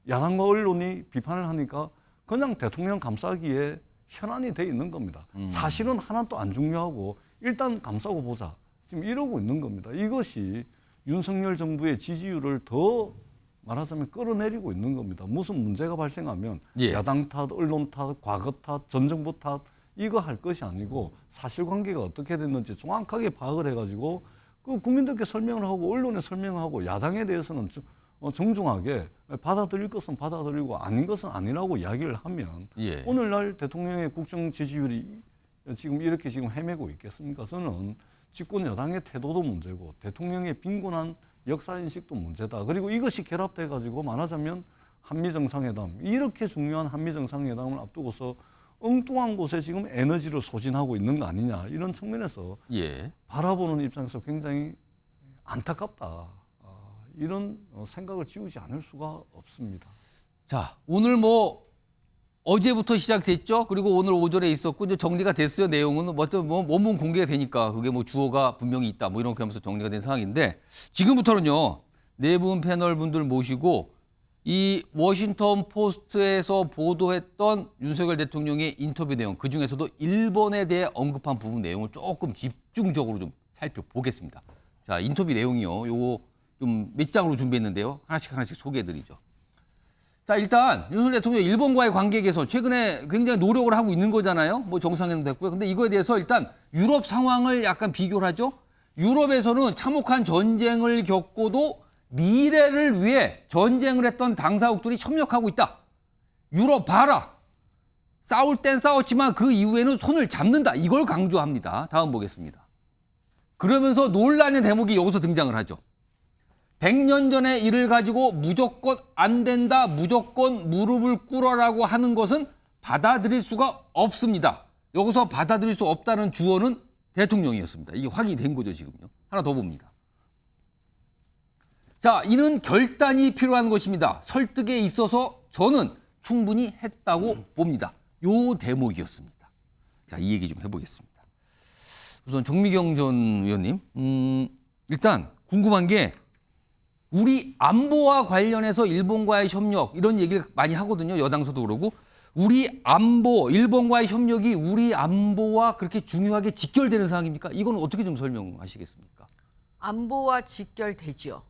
야당과 언론이 비판을 하니까 그냥 대통령 감싸기에 현안이 돼 있는 겁니다. 사실은 하나도 안 중요하고 일단 감싸고 보자. 지금 이러고 있는 겁니다. 이것이 윤석열 정부의 지지율을 더 말하자면 끌어내리고 있는 겁니다. 무슨 문제가 발생하면 야당 탓, 언론 탓, 과거 탓, 전 정부 탓 이거 할 것이 아니고 사실관계가 어떻게 됐는지 정확하게 파악을 해가지고 그 국민들께 설명을 하고 언론에 설명하고 야당에 대해서는 정중하게 받아들일 것은 받아들이고 아닌 것은 아니라고 이야기를 하면 오늘날 대통령의 국정 지지율이 지금 이렇게 지금 헤매고 있겠습니까? 저는 집권 여당의 태도도 문제고 대통령의 빈곤한 역사인식도 문제다. 그리고 이것이 결합돼 가지고 말하자면 한미정상회담 이렇게 중요한 한미정상회담을 앞두고서 엉뚱한 곳에 지금 에너지를 소진하고 있는 거 아니냐 이런 측면에서 바라보는 입장에서 굉장히 안타깝다. 이런 생각을 지우지 않을 수가 없습니다. 자, 오늘 뭐 어제부터 시작됐죠. 그리고 오늘 오전에 있었고 이제 정리가 됐어요. 내용은 뭐 원문 공개가 되니까 그게 뭐 주어가 분명히 있다. 뭐 이렇게 하면서 정리가 된 상황인데 지금부터는요. 네 분 패널 분들 모시고 이 워싱턴 포스트에서 보도했던 윤석열 대통령의 인터뷰 내용 그중에서도 일본에 대해 언급한 부분 내용을 조금 집중적으로 좀 살펴보겠습니다. 자, 인터뷰 내용이요. 요거 좀 몇 장으로 준비했는데요. 하나씩 소개해드리죠. 자, 일단 윤석열 대통령 일본과의 관계 개선 최근에 굉장히 노력을 하고 있는 거잖아요. 뭐 정상회담도 됐고요. 근데 이거에 대해서 일단 유럽 상황을 약간 비교를 하죠. 유럽에서는 참혹한 전쟁을 겪고도 미래를 위해 전쟁을 했던 당사국들이 협력하고 있다. 유럽 봐라. 싸울 땐 싸웠지만 그 이후에는 손을 잡는다. 이걸 강조합니다. 다음 보겠습니다. 그러면서 논란의 대목이 여기서 등장을 하죠. 100년 전의 일을 가지고 무조건 안 된다, 무조건 무릎을 꿇어라고 하는 것은 받아들일 수가 없습니다. 여기서 받아들일 수 없다는 주어는 대통령이었습니다. 이게 확인이 된 거죠, 지금요. 하나 더 봅니다. 자, 이는 결단이 필요한 것입니다. 설득에 있어서 저는 충분히 했다고 봅니다. 요 대목이었습니다. 자, 이 얘기 좀 해보겠습니다. 우선 정미경 전 의원님, 일단 궁금한 게 우리 안보와 관련해서 일본과의 협력 이런 얘기를 많이 하거든요. 여당에서도 그러고 우리 안보, 일본과의 협력이 우리 안보와 그렇게 중요하게 직결되는 상황입니까? 이건 어떻게 좀 설명하시겠습니까? 안보와 직결되죠.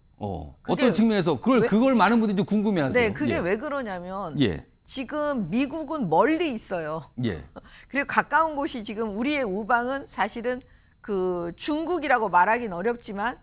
어떤 측면에서 그걸 많은 분들이 좀 궁금해하세요. 네, 그게 왜 그러냐면 지금 미국은 멀리 있어요. 그리고 가까운 곳이 지금 우리의 우방은 사실은 그 중국이라고 말하기는 어렵지만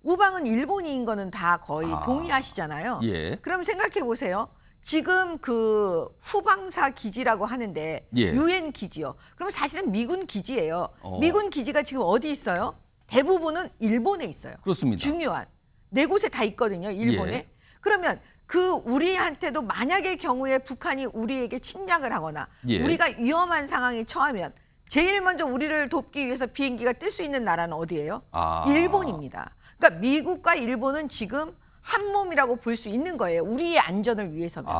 우방은 일본인 거는 다 거의 동의하시잖아요. 그럼 생각해 보세요. 지금 그 후방사 기지라고 하는데 유엔 기지요. 그럼 사실은 미군 기지예요. 미군 기지가 지금 어디 있어요? 대부분은 일본에 있어요. 그렇습니다. 중요한. 네 곳에 다 있거든요. 일본에. 그러면 그 우리한테도 만약의 경우에 북한이 우리에게 침략을 하거나 우리가 위험한 상황에 처하면 제일 먼저 우리를 돕기 위해서 비행기가 뜰 수 있는 나라는 어디예요? 일본입니다. 그러니까 미국과 일본은 지금 한 몸이라고 볼 수 있는 거예요. 우리의 안전을 위해서면.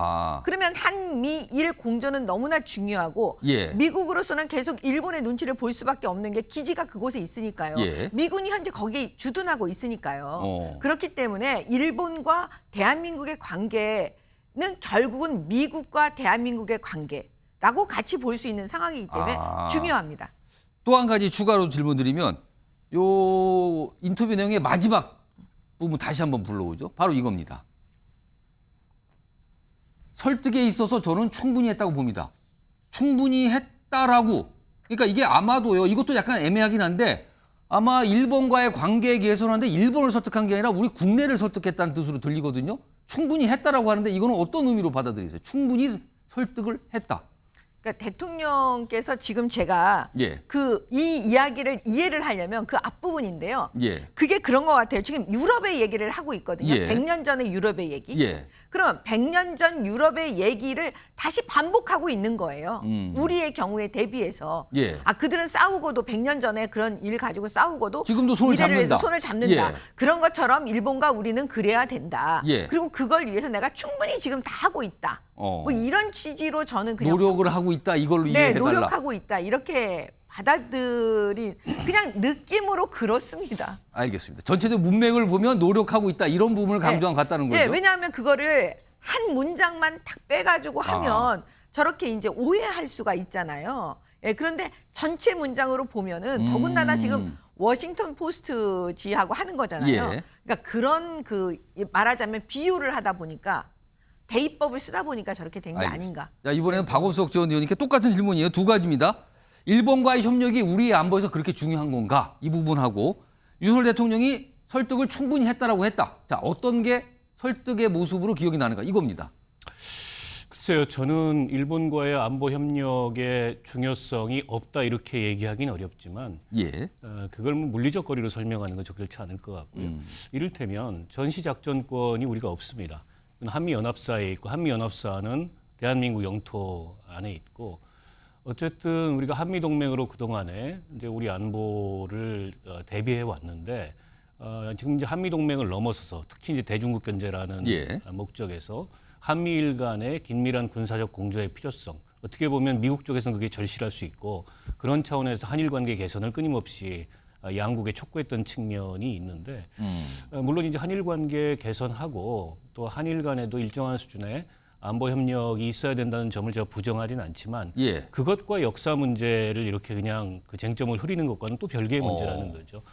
그러면 한미일 공조는 너무나 중요하고 미국으로서는 계속 일본의 눈치를 볼 수밖에 없는 게 기지가 그곳에 있으니까요. 미군이 현재 거기에 주둔하고 있으니까요. 그렇기 때문에 일본과 대한민국의 관계는 결국은 미국과 대한민국의 관계라고 같이 볼 수 있는 상황이기 때문에 중요합니다. 또 한 가지 추가로 질문드리면 요 인터뷰 내용의 마지막 부분 다시 한번 불러오죠. 바로 이겁니다. 설득에 있어서 저는 충분히 했다고 봅니다. 충분히 했다라고. 그러니까 이게 아마도요. 이것도 약간 애매하긴 한데 아마 일본과의 관계 개선하는데 일본을 설득한 게 아니라 우리 국내를 설득했다는 뜻으로 들리거든요. 충분히 했다라고 하는데 이거는 어떤 의미로 받아들이세요? 충분히 설득을 했다. 그러니까 대통령께서 지금 제가 이 이야기를 이해를 하려면 그 앞부분인데요. 그게 그런 것 같아요. 지금 유럽의 얘기를 하고 있거든요. 100년 전의 유럽의 얘기. 그럼 100년 전 유럽의 얘기를 다시 반복하고 있는 거예요. 우리의 경우에 대비해서. 그들은 싸우고도 100년 전에 그런 일 가지고 싸우고도 지금도 손을 미래를 위해서 잡는다. 손을 잡는다. 그런 것처럼 일본과 우리는 그래야 된다. 그리고 그걸 위해서 내가 충분히 지금 다 하고 있다. 뭐 이런 취지로 저는 그냥 노력을 하고 있다. 이걸로 이해해달라. 노력하고 있다. 이렇게 받아들인 그냥 느낌으로 그렇습니다. 알겠습니다. 전체적 문맥을 보면 노력하고 있다. 이런 부분을 강조한 것 같다는 거죠. 왜냐하면 그거를 한 문장만 탁 빼가지고 하면 저렇게 이제 오해할 수가 있잖아요. 그런데 전체 문장으로 보면은 더군다나 지금 워싱턴 포스트지하고 하는 거잖아요. 그러니까 그런 말하자면 비유를 하다 보니까 대입법을 쓰다 보니까 저렇게 된 게 아닌가. 자, 이번에는 박원석 전 의원님께 똑같은 질문이에요. 두 가지입니다. 일본과의 협력이 우리의 안보에서 그렇게 중요한 건가? 이 부분하고 윤석열 대통령이 설득을 충분히 했다라고 했다. 자, 어떤 게 설득의 모습으로 기억이 나는가? 이겁니다. 글쎄요. 저는 일본과의 안보 협력의 중요성이 없다 이렇게 얘기하기는 어렵지만 그걸 뭐 물리적 거리로 설명하는 건 적절치 않을 것 같고요. 이를테면 전시작전권이 우리가 없습니다. 한미연합사에 있고 한미연합사는 대한민국 영토 안에 있고 어쨌든 우리가 한미동맹으로 그동안에 이제 우리 안보를 대비해 왔는데 지금 이제 한미동맹을 넘어서서 특히 이제 대중국 견제라는 목적에서 한미일 간의 긴밀한 군사적 공조의 필요성 어떻게 보면 미국 쪽에서는 그게 절실할 수 있고 그런 차원에서 한일 관계 개선을 끊임없이 양국에 촉구했던 측면이 있는데 물론 이제 한일 관계 개선하고 또 한일 간에도 일정한 수준의 안보 협력이 있어야 된다는 점을 제가 부정하진 않지만 그것과 역사 문제를 이렇게 그냥 그 쟁점을 흐리는 것과는 또 별개의 문제라는 거죠.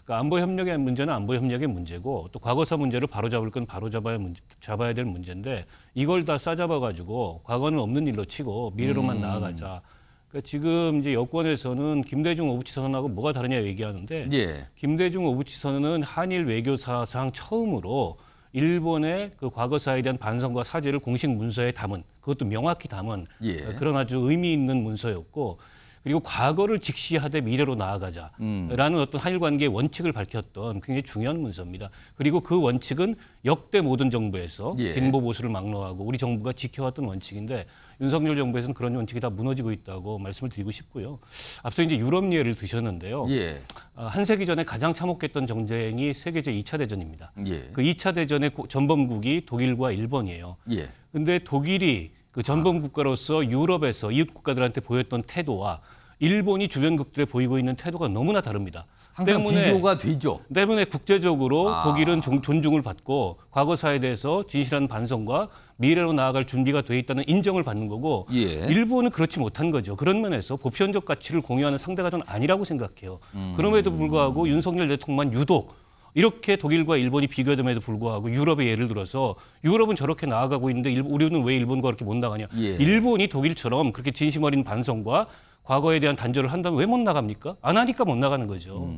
그러니까 안보 협력의 문제는 안보 협력의 문제고 또 과거사 문제를 바로잡을 건 바로 잡아야 될 문제인데 이걸 다 싸잡아 가지고 과거는 없는 일로 치고 미래로만 나아가자. 그러니까 지금 이제 여권에서는 김대중 오부치 선언하고 뭐가 다르냐 얘기하는데 김대중 오부치 선언은 한일 외교사상 처음으로 일본의 그 과거사에 대한 반성과 사죄를 공식 문서에 담은, 그것도 명확히 담은 예. 그런 아주 의미 있는 문서였고, 그리고 과거를 직시하되 미래로 나아가자라는 어떤 한일 관계의 원칙을 밝혔던 굉장히 중요한 문서입니다. 그리고 그 원칙은 역대 모든 정부에서 예. 진보 보수를 막론하고 우리 정부가 지켜왔던 원칙인데, 윤석열 정부에서는 그런 원칙이 다 무너지고 있다고 말씀을 드리고 싶고요. 앞서 이제 유럽 예를 드셨는데요. 예. 한 세기 전에 가장 참혹했던 전쟁이 세계 제2차 대전입니다. 예. 그 2차 대전의 전범국이 독일과 일본이에요. 예. 근데 독일이 그 전범 국가로서 유럽에서 이웃 국가들한테 보였던 태도와 일본이 주변국들에 보이고 있는 태도가 너무나 다릅니다. 항상 비교가 되죠. 때문에 국제적으로 독일은 존중을 받고 과거사에 대해서 진실한 반성과 미래로 나아갈 준비가 돼 있다는 인정을 받는 거고, 예. 일본은 그렇지 못한 거죠. 그런 면에서 보편적 가치를 공유하는 상대가 저는 아니라고 생각해요. 그럼에도 불구하고 윤석열 대통령만 유독 이렇게 독일과 일본이 비교됨에도 불구하고 유럽의 예를 들어서 유럽은 저렇게 나아가고 있는데 우리는 왜 일본과 그렇게 못 나가냐. 예. 일본이 독일처럼 그렇게 진심 어린 반성과 과거에 대한 단절을 한다면 왜 못 나갑니까? 안 하니까 못 나가는 거죠.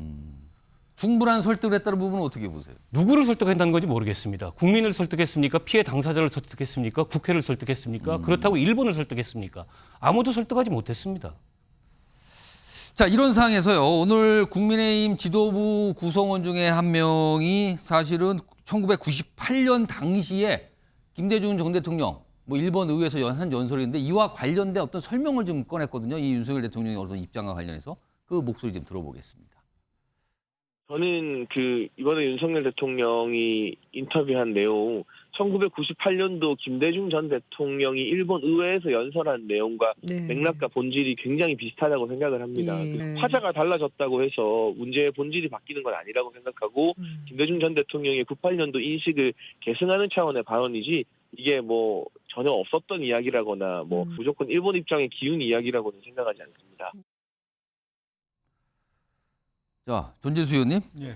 충분한 설득을 했다는 부분은 어떻게 보세요? 누구를 설득한다는 건지 모르겠습니다. 국민을 설득했습니까? 피해 당사자를 설득했습니까? 국회를 설득했습니까? 그렇다고 일본을 설득했습니까? 아무도 설득하지 못했습니다. 자, 이런 상황에서요. 오늘 국민의힘 지도부 구성원 중에 한 명이 사실은 1998년 당시에 김대중 전 대통령 뭐 일본 의회에서 한 연설인데 이와 관련된 어떤 설명을 좀 꺼냈거든요. 이 윤석열 대통령의 어떤 입장과 관련해서 그 목소리 좀 들어보겠습니다. 저는 이번에 윤석열 대통령이 인터뷰한 내용, 1998년도 김대중 전 대통령이 일본 의회에서 연설한 내용과 맥락과 본질이 굉장히 비슷하다고 생각을 합니다. 화자가 달라졌다고 해서 문제의 본질이 바뀌는 건 아니라고 생각하고, 김대중 전 대통령의 98년도 인식을 계승하는 차원의 발언이지, 이게 뭐 전혀 없었던 이야기라거나 뭐 무조건 일본 입장에 기운 이야기라고는 생각하지 않습니다. 자, 전재수 의원님. 예.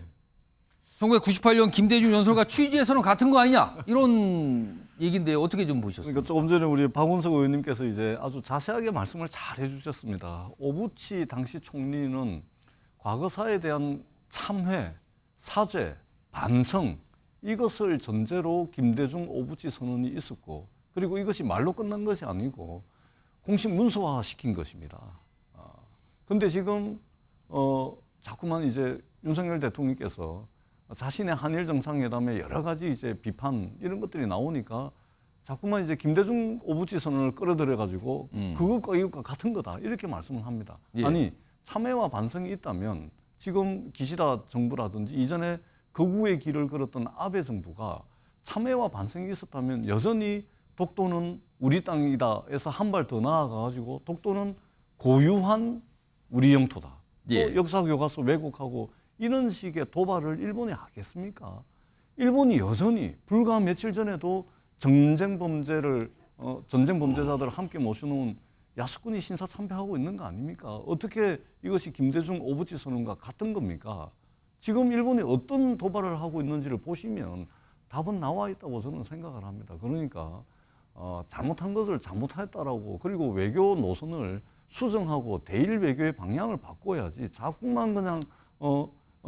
1998년 김대중 연설과 취지에서는 같은 거 아니냐 이런 얘기인데 어떻게 좀 보셨어요? 그러니까 조금 전에 우리 박원석 의원님께서 이제 아주 자세하게 말씀을 잘 해주셨습니다. 오부치 당시 총리는 과거사에 대한 참회, 사죄, 반성 이것을 전제로 김대중 오부치 선언이 있었고, 그리고 이것이 말로 끝난 것이 아니고 공식 문서화 시킨 것입니다. 근데 지금 자꾸만 이제 윤석열 대통령께서 자신의 한일 정상회담에 여러 가지 이제 비판 이런 것들이 나오니까 자꾸만 이제 김대중 오부치 선언을 끌어들여 가지고 그것과 이것과 같은 거다 이렇게 말씀을 합니다. 예. 아니 참회와 반성이 있다면 지금 기시다 정부라든지 이전에 거구의 길을 걸었던 아베 정부가 참회와 반성이 있었다면 여전히 독도는 우리 땅이다 해서 한 발 더 나아가 가지고 독도는 고유한 우리 영토다. 예. 또 역사 교과서 왜곡하고 이런 식의 도발을 일본이 하겠습니까? 일본이 여전히 불과 며칠 전에도 전쟁 범죄자들을 함께 모셔놓은 야스쿠니 신사 참배하고 있는 거 아닙니까? 어떻게 이것이 김대중 오부치 선언과 같은 겁니까? 지금 일본이 어떤 도발을 하고 있는지를 보시면 답은 나와 있다고 저는 생각을 합니다. 그러니까 잘못한 것을 잘못했다라고, 그리고 외교 노선을 수정하고 대일 외교의 방향을 바꿔야지 자꾸만 그냥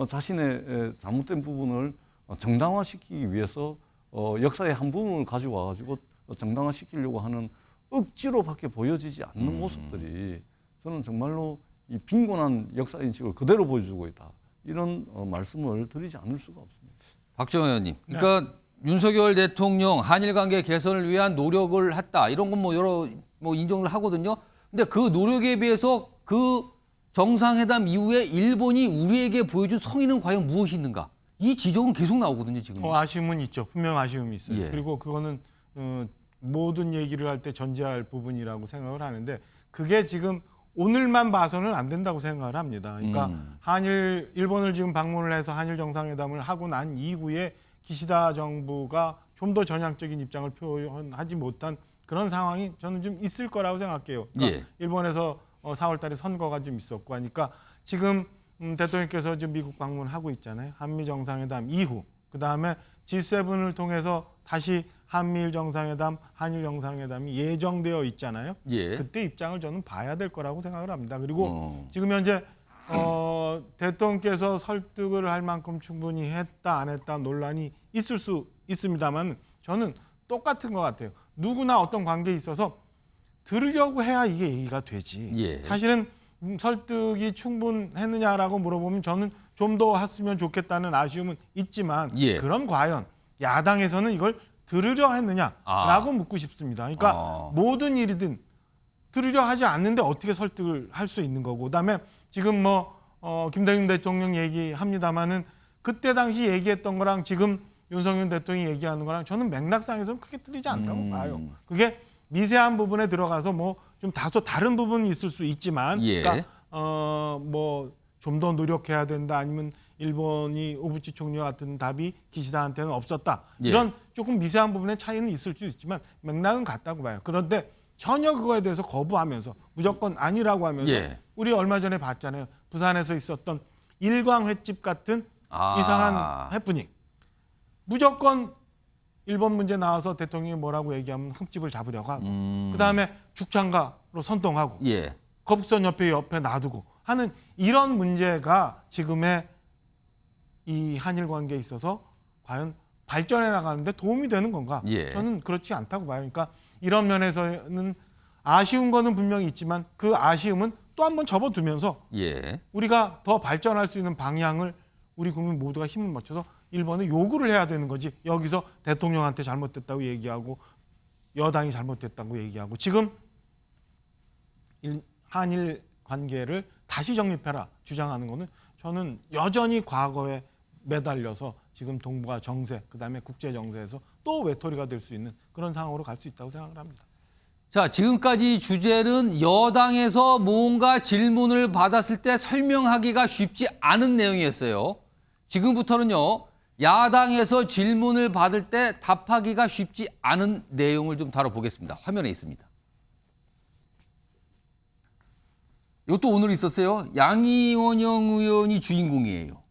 자신의 잘못된 부분을 정당화시키기 위해서 역사의 한 부분을 가지고 와가지고 정당화시키려고 하는 억지로밖에 보여지지 않는 모습들이 저는 정말로 이 빈곤한 역사 인식을 그대로 보여주고 있다. 이런 말씀을 드리지 않을 수가 없습니다. 박정희 의원님. 그러니까 윤석열 대통령 한일 관계 개선을 위한 노력을 했다. 이런 건 뭐 여러 인정을 하거든요. 근데 그 노력에 비해서 그 정상회담 이후에 일본이 우리에게 보여준 성의는 과연 무엇이 있는가? 이 지적은 계속 나오거든요, 지금. 아쉬움은 있죠. 분명 아쉬움이 있어요. 예. 그리고 그거는 모든 얘기를 할 때 전제할 부분이라고 생각을 하는데, 그게 지금 오늘만 봐서는 안 된다고 생각을 합니다. 그러니까 일본을 지금 방문을 해서 한일 정상회담을 하고 난 이후에 기시다 정부가 좀 더 전향적인 입장을 표현하지 못한 그런 상황이 저는 좀 있을 거라고 생각해요. 그러니까 예. 일본에서 4월 달에 선거가 좀 있었고 하니까 지금 대통령께서 지금 미국 방문하고 있잖아요. 한미 정상회담 이후, 그다음에 G7을 통해서 다시 한미일 정상회담, 한일 정상회담이 예정되어 있잖아요. 예. 그때 입장을 저는 봐야 될 거라고 생각을 합니다. 그리고 지금 현재 대통령께서 설득을 할 만큼 충분히 했다 안 했다 논란이 있을 수 있습니다만 저는 똑같은 것 같아요. 누구나 어떤 관계에 있어서 들으려고 해야 이게 얘기가 되지. 예. 사실은 설득이 충분했느냐라고 물어보면 저는 좀 더 했으면 좋겠다는 아쉬움은 있지만 예. 그럼 과연 야당에서는 이걸 들으려 했느냐라고 묻고 싶습니다. 그러니까 모든 일이든 들으려 하지 않는데 어떻게 설득을 할 수 있는 거고, 그다음에 지금 김대중 대통령 얘기합니다마는 그때 당시 얘기했던 거랑 지금 윤석열 대통령이 얘기하는 거랑 저는 맥락상에서는 크게 틀리지 않다고 봐요. 그게 미세한 부분에 들어가서 좀 다소 다른 부분이 있을 수 있지만, 예. 그러니까 좀 더 노력해야 된다, 아니면 일본이 오부치 총리 같은 답이 기시다한테는 없었다, 예. 이런 조금 미세한 부분의 차이는 있을 수 있지만 맥락은 같다고 봐요. 그런데 전혀 그거에 대해서 거부하면서 무조건 아니라고 하면서 예. 우리 얼마 전에 봤잖아요. 부산에서 있었던 일광 횟집 같은 이상한 해프닝. 무조건 일본 문제 나와서 대통령이 뭐라고 얘기하면 흠집을 잡으려고 하고, 그다음에 죽창가로 선동하고, 예. 거북선 옆에 놔두고 하는 이런 문제가 지금의 이 한일 관계에 있어서 과연 발전해 나가는데 도움이 되는 건가? 예. 저는 그렇지 않다고 봐요. 그러니까 이런 면에서는 아쉬운 거는 분명히 있지만 그 아쉬움은 또 한번 접어두면서 예. 우리가 더 발전할 수 있는 방향을 우리 국민 모두가 힘을 맞춰서 일본에 요구를 해야 되는 거지, 여기서 대통령한테 잘못됐다고 얘기하고 여당이 잘못됐다고 얘기하고 지금 한일 관계를 다시 정립해라 주장하는 거는 저는 여전히 과거에 매달려서 지금 동북아 정세, 그다음에 국제 정세에서 또 외톨이가 될 수 있는 그런 상황으로 갈 수 있다고 생각을 합니다. 자, 지금까지 주제는 여당에서 뭔가 질문을 받았을 때 설명하기가 쉽지 않은 내용이었어요. 지금부터는요, 야당에서 질문을 받을 때 답하기가 쉽지 않은 내용을 좀 다뤄보겠습니다. 화면에 있습니다. 이것도 오늘 있었어요. 양이원영 의원이 주인공이에요.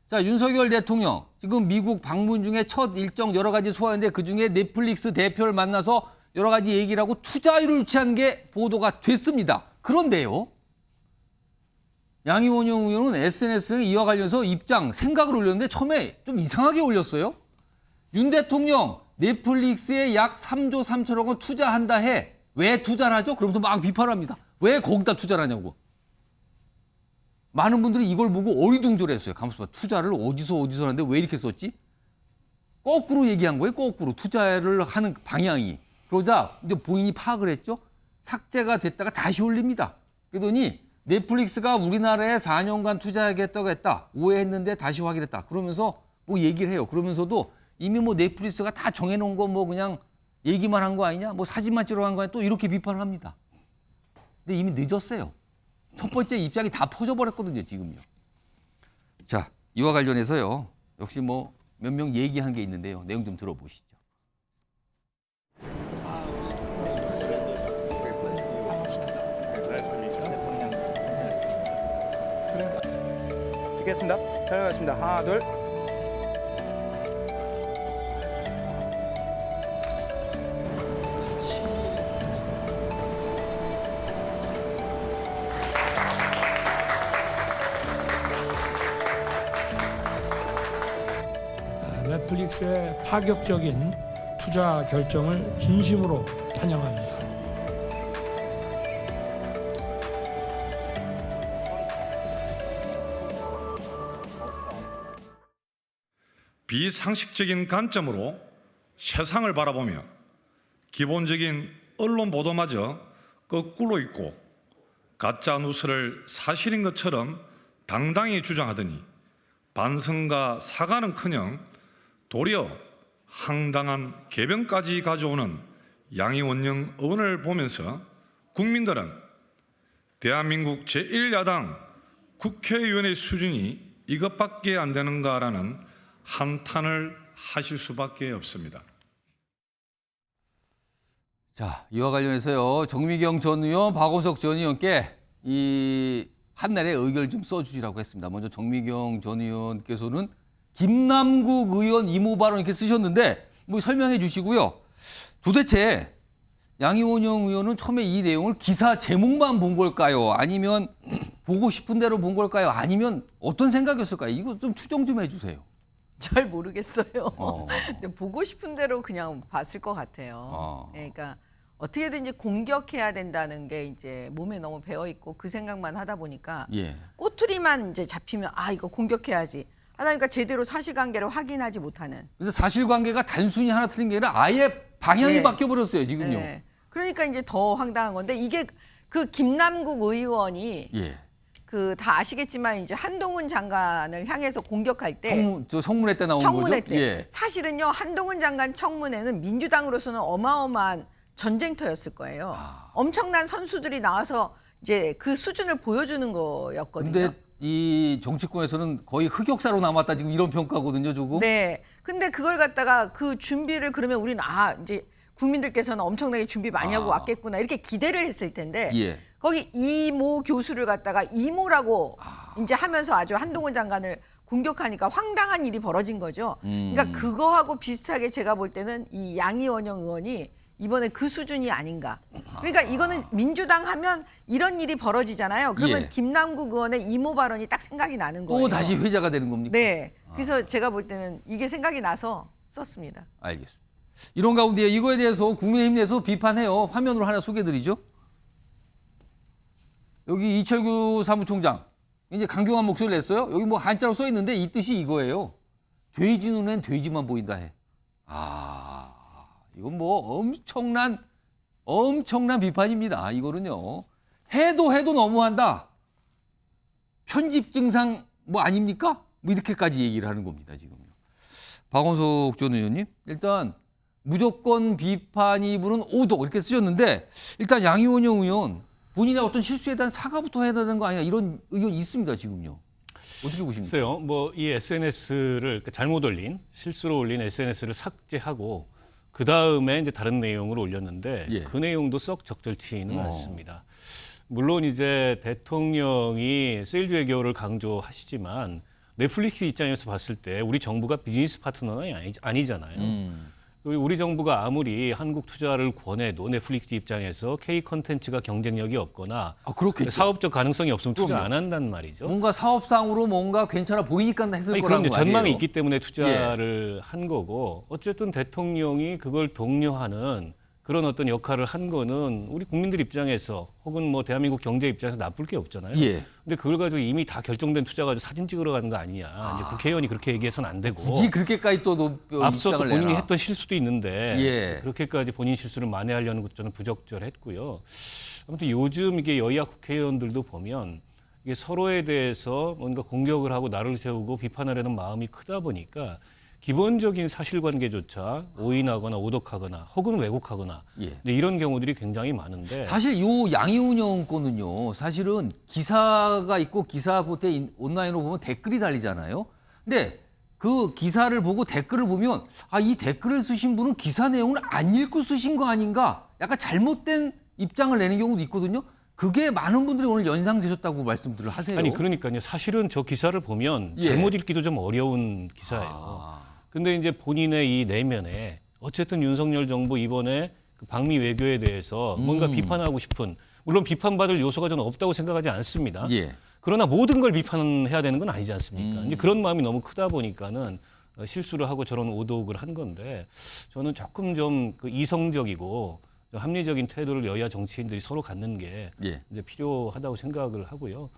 자, 윤석열 대통령 지금 미국 방문 중에 첫 일정 여러 가지 소화했는데 그중에 넷플릭스 대표를 만나서 여러 가지 얘기를 하고 투자율을 유치한 게 보도가 됐습니다. 그런데요, 양이원영 의원은 SNS에 이와 관련해서 입장, 생각을 올렸는데 처음에 좀 이상하게 올렸어요. 윤 대통령 넷플릭스에 약 3조 3천억 원 투자한다 해. 왜 투자를 하죠? 그러면서 막 비판을 합니다. 왜 거기다 투자를 하냐고. 많은 분들이 이걸 보고 어리둥절했어요. 가만있어 봐. 투자를 어디서 하는데 왜 이렇게 썼지? 거꾸로 얘기한 거예요. 거꾸로. 투자를 하는 방향이. 그러자 이제 본인이 파악을 했죠. 삭제가 됐다가 다시 올립니다. 그러더니 넷플릭스가 우리나라에 4년간 투자하겠다고 했다. 오해했는데 다시 확인했다. 그러면서 뭐 얘기를 해요. 그러면서도 이미 뭐 넷플릭스가 다 정해놓은 거 뭐 그냥 얘기만 한 거 아니냐? 뭐 사진만 찍으러 간 거 아니냐? 또 이렇게 비판을 합니다. 근데 이미 늦었어요. 첫 번째 입장이 다 퍼져버렸거든요, 지금요. 자, 이와 관련해서요, 역시 뭐 몇 명 얘기한 게 있는데요. 내용 좀 들어보시죠. 찍겠습니다. 촬영하겠습니다. 하나, 둘. 넷플릭스의 파격적인 투자 결정을 진심으로 환영합니다. 비상식적인 관점으로 세상을 바라보며 기본적인 언론 보도마저 거꾸로 읽고 가짜 뉴스를 사실인 것처럼 당당히 주장하더니 반성과 사과는커녕 도리어 황당한 개변까지 가져오는 양이원영 의원을 보면서 국민들은 대한민국 제1야당 국회의원의 수준이 이것밖에 안 되는가라는 한탄을 하실 수밖에 없습니다. 자, 이와 관련해서요, 정미경 전 의원, 박원석 전 의원께 이 한날의 의견을 좀 써주시라고 했습니다. 먼저 정미경 전 의원께서는 김남국 의원 이모 발언 이렇게 쓰셨는데 뭐 설명해 주시고요. 도대체 양이원영 의원은 처음에 이 내용을 기사 제목만 본 걸까요? 아니면 보고 싶은 대로 본 걸까요? 아니면 어떤 생각이었을까요? 이거 좀 추정 좀 해주세요. 잘 모르겠어요. 근데 보고 싶은 대로 그냥 봤을 것 같아요. 그러니까 어떻게든지 공격해야 된다는 게 이제 몸에 너무 배어 있고 그 생각만 하다 보니까 예. 꼬투리만 이제 잡히면 아 이거 공격해야지 하다 보니까 제대로 사실관계를 확인하지 못하는. 그래서 사실관계가 단순히 하나 틀린 게 아니라 아예 방향이 네. 바뀌어 버렸어요 지금요. 네. 그러니까 이제 더 황당한 건데 이게 그 김남국 의원이 예. 그 다 아시겠지만 이제 한동훈 장관을 향해서 공격할 때 저 청문회 때 나온 청문회 거죠? 때 예. 사실은요 한동훈 장관 청문회는 민주당으로서는 어마어마한 전쟁터였을 거예요. 엄청난 선수들이 나와서 이제 그 수준을 보여주는 거였거든요. 근데 이 정치권에서는 거의 흑역사로 남았다 지금 이런 평가거든요, 조금. 네. 근데 그걸 갖다가 그 준비를 그러면 우리는 아 이제 국민들께서는 엄청나게 준비 많이 하고 왔겠구나 이렇게 기대를 했을 텐데 예. 거기 이모 교수를 갖다가 이모라고 이제 하면서 아주 한동훈 장관을 공격하니까 황당한 일이 벌어진 거죠. 그러니까 그거하고 비슷하게 제가 볼 때는 이 양이원영 의원이 이번에 그 수준이 아닌가. 그러니까 이거는 민주당 하면 이런 일이 벌어지잖아요. 그러면 예. 김남국 의원의 이모 발언이 딱 생각이 나는 거예요. 또 다시 회자가 되는 겁니까? 네. 그래서 제가 볼 때는 이게 생각이 나서 썼습니다. 알겠습니다. 이런 가운데 이거에 대해서 국민의힘 내에서 비판해요. 화면으로 하나 소개해드리죠. 여기 이철규 사무총장 이제 강경한 목소리를 냈어요. 여기 뭐 한자로 써 있는데 이 뜻이 이거예요. 돼지 눈엔 돼지만 보인다 해. 이건 뭐 엄청난 비판입니다. 이거는요. 해도 너무한다. 편집 증상 뭐 아닙니까? 뭐 이렇게까지 얘기를 하는 겁니다. 지금요. 박원석 전 의원님 일단 무조건 비판이 부른 오독 이렇게 쓰셨는데 일단 양이원영 의원 본인의 어떤 실수에 대한 사과부터 해야 되는 거 아니냐 이런 의견이 있습니다. 지금요. 어떻게 보십니까? 글쎄요. 뭐 이 SNS를 잘못 올린 실수로 올린 SNS를 삭제하고 그 다음에 이제 다른 내용을 올렸는데 예. 그 내용도 썩 적절치는 않습니다. 물론 이제 대통령이 세일즈 외교를 강조하시지만 넷플릭스 입장에서 봤을 때 우리 정부가 비즈니스 파트너는 아니잖아요. 우리 정부가 아무리 한국 투자를 권해도 넷플릭스 입장에서 K 컨텐츠가 경쟁력이 없거나 사업적 가능성이 없으면 투자 안 한단 말이죠. 뭔가 사업상으로 뭔가 괜찮아 보이니까 했을 거라는 그런 거 아니에요? 전망이 있기 때문에 투자를 한 거고 어쨌든 대통령이 그걸 독려하는 그런 어떤 역할을 한 거는 우리 국민들 입장에서 혹은 뭐 대한민국 경제 입장에서 나쁠 게 없잖아요. 예. 근데 그걸 가지고 이미 다 결정된 투자 가지고 사진 찍으러 가는 거 아니냐. 이제 국회의원이 그렇게 얘기해서는 안 되고. 굳이 그렇게까지 또 앞서 또 입장을 본인이 내나. 했던 실수도 있는데 예. 그렇게까지 본인 실수를 만회하려는 것도 저는 부적절했고요. 아무튼 요즘 이게 여야 국회의원들도 보면 이게 서로에 대해서 뭔가 공격을 하고 나를 세우고 비판하려는 마음이 크다 보니까 기본적인 사실관계조차 오인하거나 오독하거나 혹은 왜곡하거나 예. 이런 경우들이 굉장히 많은데 사실 요 양이운영 거는요. 사실은 기사가 있고 기사 보태 온라인으로 보면 댓글이 달리잖아요. 근데 그 기사를 보고 댓글을 보면 이 댓글을 쓰신 분은 기사 내용을 안 읽고 쓰신 거 아닌가? 약간 잘못된 입장을 내는 경우도 있거든요. 그게 많은 분들이 오늘 연상되셨다고 말씀들을 하세요. 아니 그러니까요. 사실은 저 기사를 보면 예. 잘못 읽기도 좀 어려운 기사예요. 근데 이제 본인의 이 내면에 어쨌든 윤석열 정부 이번에 그 방미 외교에 대해서 뭔가 비판하고 싶은 물론 비판받을 요소가 저는 없다고 생각하지 않습니다. 예. 그러나 모든 걸 비판해야 되는 건 아니지 않습니까? 이제 그런 마음이 너무 크다 보니까는 실수를 하고 저런 오독을 한 건데 저는 조금 좀 그 이성적이고 좀 합리적인 태도를 여야 정치인들이 서로 갖는 게 예. 이제 필요하다고 생각을 하고요.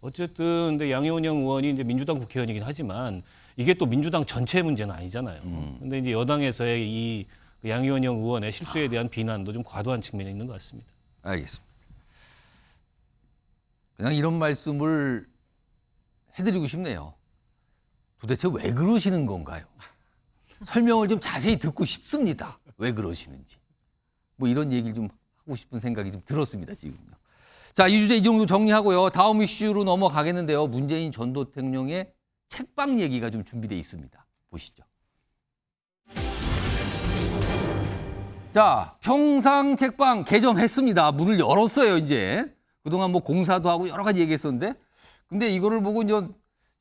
어쨌든 근데 양이원영 의원이 이제 민주당 국회의원이긴 하지만 이게 또 민주당 전체의 문제는 아니잖아요. 근데 이제 여당에서의 이 양이원영 의원의 실수에 대한 비난도 좀 과도한 측면이 있는 것 같습니다. 알겠습니다. 그냥 이런 말씀을 해드리고 싶네요. 도대체 왜 그러시는 건가요? 설명을 좀 자세히 듣고 싶습니다. 왜 그러시는지. 뭐 이런 얘기를 좀 하고 싶은 생각이 좀 들었습니다. 지금요. 자, 이 주제 이 정도 정리하고요. 다음 이슈로 넘어가겠는데요. 문재인 전 대통령의 책방 얘기가 좀 준비되어 있습니다. 보시죠. 자, 평상 책방 개점했습니다. 문을 열었어요, 이제. 그동안 뭐 공사도 하고 여러 가지 얘기했었는데. 근데 이거를 보고 이제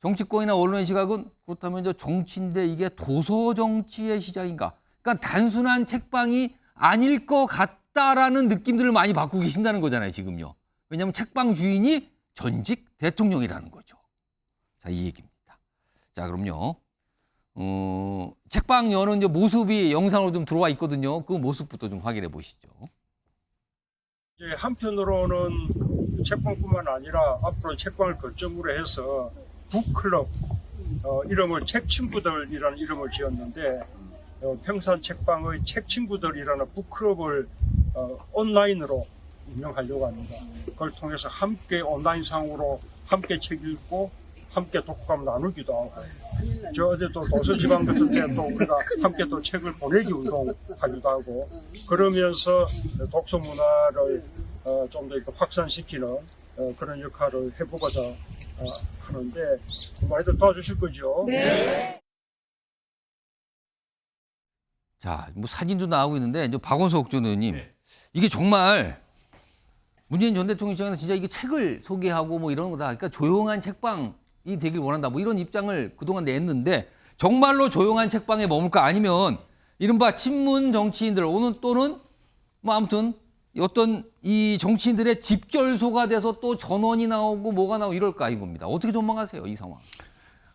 정치권이나 언론의 시각은 그렇다면 이제 정치인데 이게 도서 정치의 시작인가? 그러니까 단순한 책방이 아닐 것 같다라는 느낌들을 많이 받고 계신다는 거잖아요, 지금요. 왜냐하면 책방 주인이 전직 대통령이라는 거죠. 자, 이 얘기입니다. 자, 그럼요. 책방 여는 이제 모습이 영상으로 좀 들어와 있거든요. 그 모습부터 좀 확인해 보시죠. 이제 한편으로는 책방뿐만 아니라 앞으로 책방을 거점으로 해서 북클럽 이름을 책친구들이라는 이름을 지었는데 평산 책방의 책친구들이라는 북클럽을 온라인으로 운영하려고 합니다. 그걸 통해서 함께 온라인상으로 함께 책 읽고 함께 독후감 나누기도 하고 저 어제 또 도서지방 같은 데 또 우리가 함께 또 책을 보내기 운동하기도 하고 그러면서 독서 문화를 좀 더 이렇게 확산시키는 그런 역할을 해보고자 하는데 많이들 도와주실 거죠? 네. 자, 뭐 사진도 나오고 있는데 이제 박원석 전 의원님 이게 정말 문재인 전 대통령 입장에서 진짜 이게 책을 소개하고 뭐 이런 거다. 그러니까 조용한 책방이 되길 원한다. 뭐 이런 입장을 그동안 냈는데 정말로 조용한 책방에 머물까 아니면 이른바 친문 정치인들 또는 뭐 아무튼 어떤 이 정치인들의 집결소가 돼서 또 전원이 나오고 뭐가 나오고 이럴까 이겁니다. 어떻게 전망하세요, 이 상황?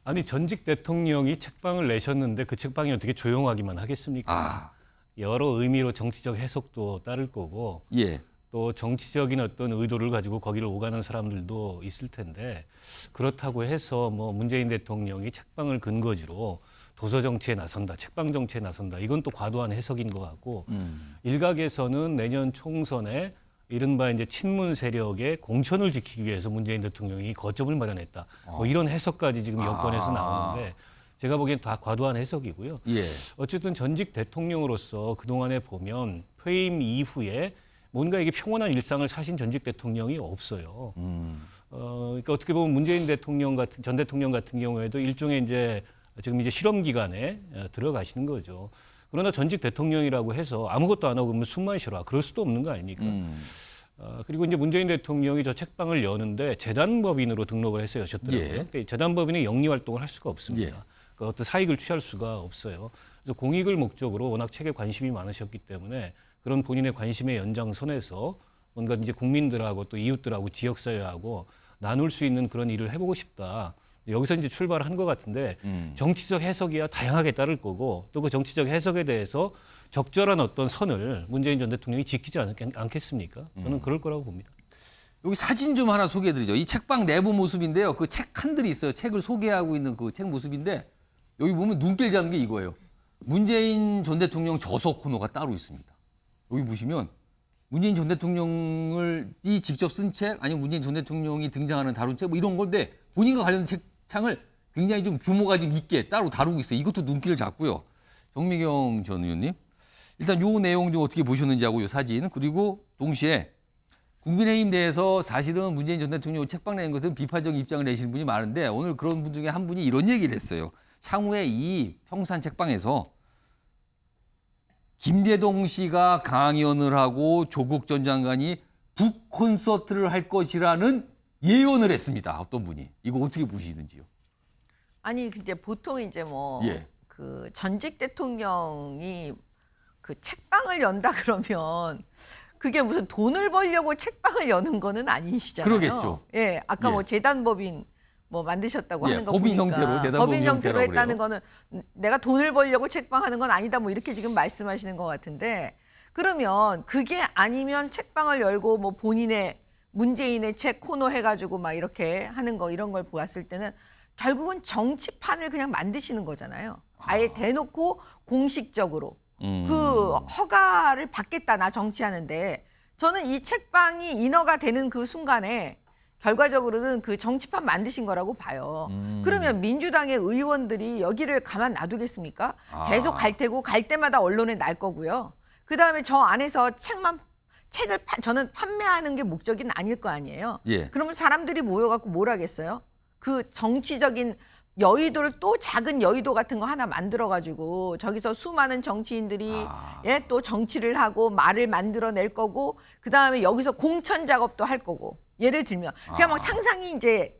아니 전직 대통령이 책방을 내셨는데 그 책방이 어떻게 조용하기만 하겠습니까? 여러 의미로 정치적 해석도 따를 거고 예. 또 정치적인 어떤 의도를 가지고 거기를 오가는 사람들도 있을 텐데 그렇다고 해서 뭐 문재인 대통령이 책방을 근거지로 도서 정치에 나선다, 책방 정치에 나선다 이건 또 과도한 해석인 것 같고 일각에서는 내년 총선에 이른바 이제 친문 세력의 공천을 지키기 위해서 문재인 대통령이 거점을 마련했다. 뭐 이런 해석까지 지금 여권에서 나오는데 제가 보기엔 다 과도한 해석이고요. 예. 어쨌든 전직 대통령으로서 그동안에 보면 퇴임 이후에 뭔가 이게 평온한 일상을 사신 전직 대통령이 없어요. 그러니까 어떻게 보면 문재인 대통령 전 대통령 같은 경우에도 일종의 이제 지금 이제 실험 기간에 들어가시는 거죠. 그러나 전직 대통령이라고 해서 아무것도 안 하고 그러면 숨만 쉬라. 그럴 수도 없는 거 아닙니까? 그리고 이제 문재인 대통령이 저 책방을 여는데 재단법인으로 등록을 해서 여셨더라고요. 예. 그러니까 재단법인이 영리 활동을 할 수가 없습니다. 예. 그러니까 어떤 사익을 취할 수가 없어요. 그래서 공익을 목적으로 워낙 책에 관심이 많으셨기 때문에 그런 본인의 관심의 연장선에서 뭔가 이제 국민들하고 또 이웃들하고 지역사회하고 나눌 수 있는 그런 일을 해보고 싶다. 여기서 이제 출발을 한 것 같은데 정치적 해석이야 다양하게 따를 거고 또 그 정치적 해석에 대해서 적절한 어떤 선을 문재인 전 대통령이 지키지 않겠습니까? 저는 그럴 거라고 봅니다. 여기 사진 좀 하나 소개해드리죠. 이 책방 내부 모습인데요. 그 책 칸들이 있어요. 책을 소개하고 있는 그 책 모습인데 여기 보면 눈길 잡는 게 이거예요. 문재인 전 대통령 저서 코너가 따로 있습니다. 여기 보시면 문재인 전 대통령이 직접 쓴 책 아니면 문재인 전 대통령이 등장하는 다룬 책 뭐 이런 건데 본인과 관련된 책창을 굉장히 좀 규모가 좀 있게 따로 다루고 있어요. 이것도 눈길을 잡고요. 정미경 전 의원님 일단 요 내용 좀 어떻게 보셨는지 하고 요 사진 그리고 동시에 국민의힘 내에서 사실은 문재인 전 대통령 책방 내는 것은 비판적 입장을 내시는 분이 많은데 오늘 그런 분 중에 한 분이 이런 얘기를 했어요. 향후에 이 평산 책방에서 김대동 씨가 강연을 하고 조국 전 장관이 북 콘서트를 할 것이라는 예언을 했습니다. 어떤 분이. 이거 어떻게 보시는지요? 아니 이제 보통 이제 뭐 그 전직 대통령이 그 책방을 연다 그러면 그게 무슨 돈을 벌려고 책방을 여는 거는 아니시잖아요. 그러겠죠. 예, 아까 뭐 재단법인 뭐 만드셨다고 하는 거 법인 보니까 형태로 재단 법인 형태로 했다는 그래요. 거는 내가 돈을 벌려고 책방하는 건 아니다 뭐 이렇게 지금 말씀하시는 것 같은데 그러면 그게 아니면 책방을 열고 뭐 본인의 문재인의 책 코너 해가지고 막 이렇게 하는 거 이런 걸 보았을 때는 결국은 정치판을 그냥 만드시는 거잖아요. 아예 대놓고 공식적으로 그 허가를 받겠다 나 정치하는데 저는 이 책방이 인허가 되는 그 순간에 결과적으로는 그 정치판 만드신 거라고 봐요. 그러면 민주당의 의원들이 여기를 가만 놔두겠습니까? 계속 갈 테고 갈 때마다 언론에 날 거고요. 그다음에 저 안에서 책을 저는 판매하는 게 목적이 아닐 거 아니에요. 예. 그러면 사람들이 모여갖고 뭘 하겠어요? 그 정치적인 여의도를 또 작은 여의도 같은 거 하나 만들어가지고 저기서 수많은 정치인들이 또 정치를 하고 말을 만들어낼 거고 그다음에 여기서 공천 작업도 할 거고 예를 들면 그냥 막 상상이 이제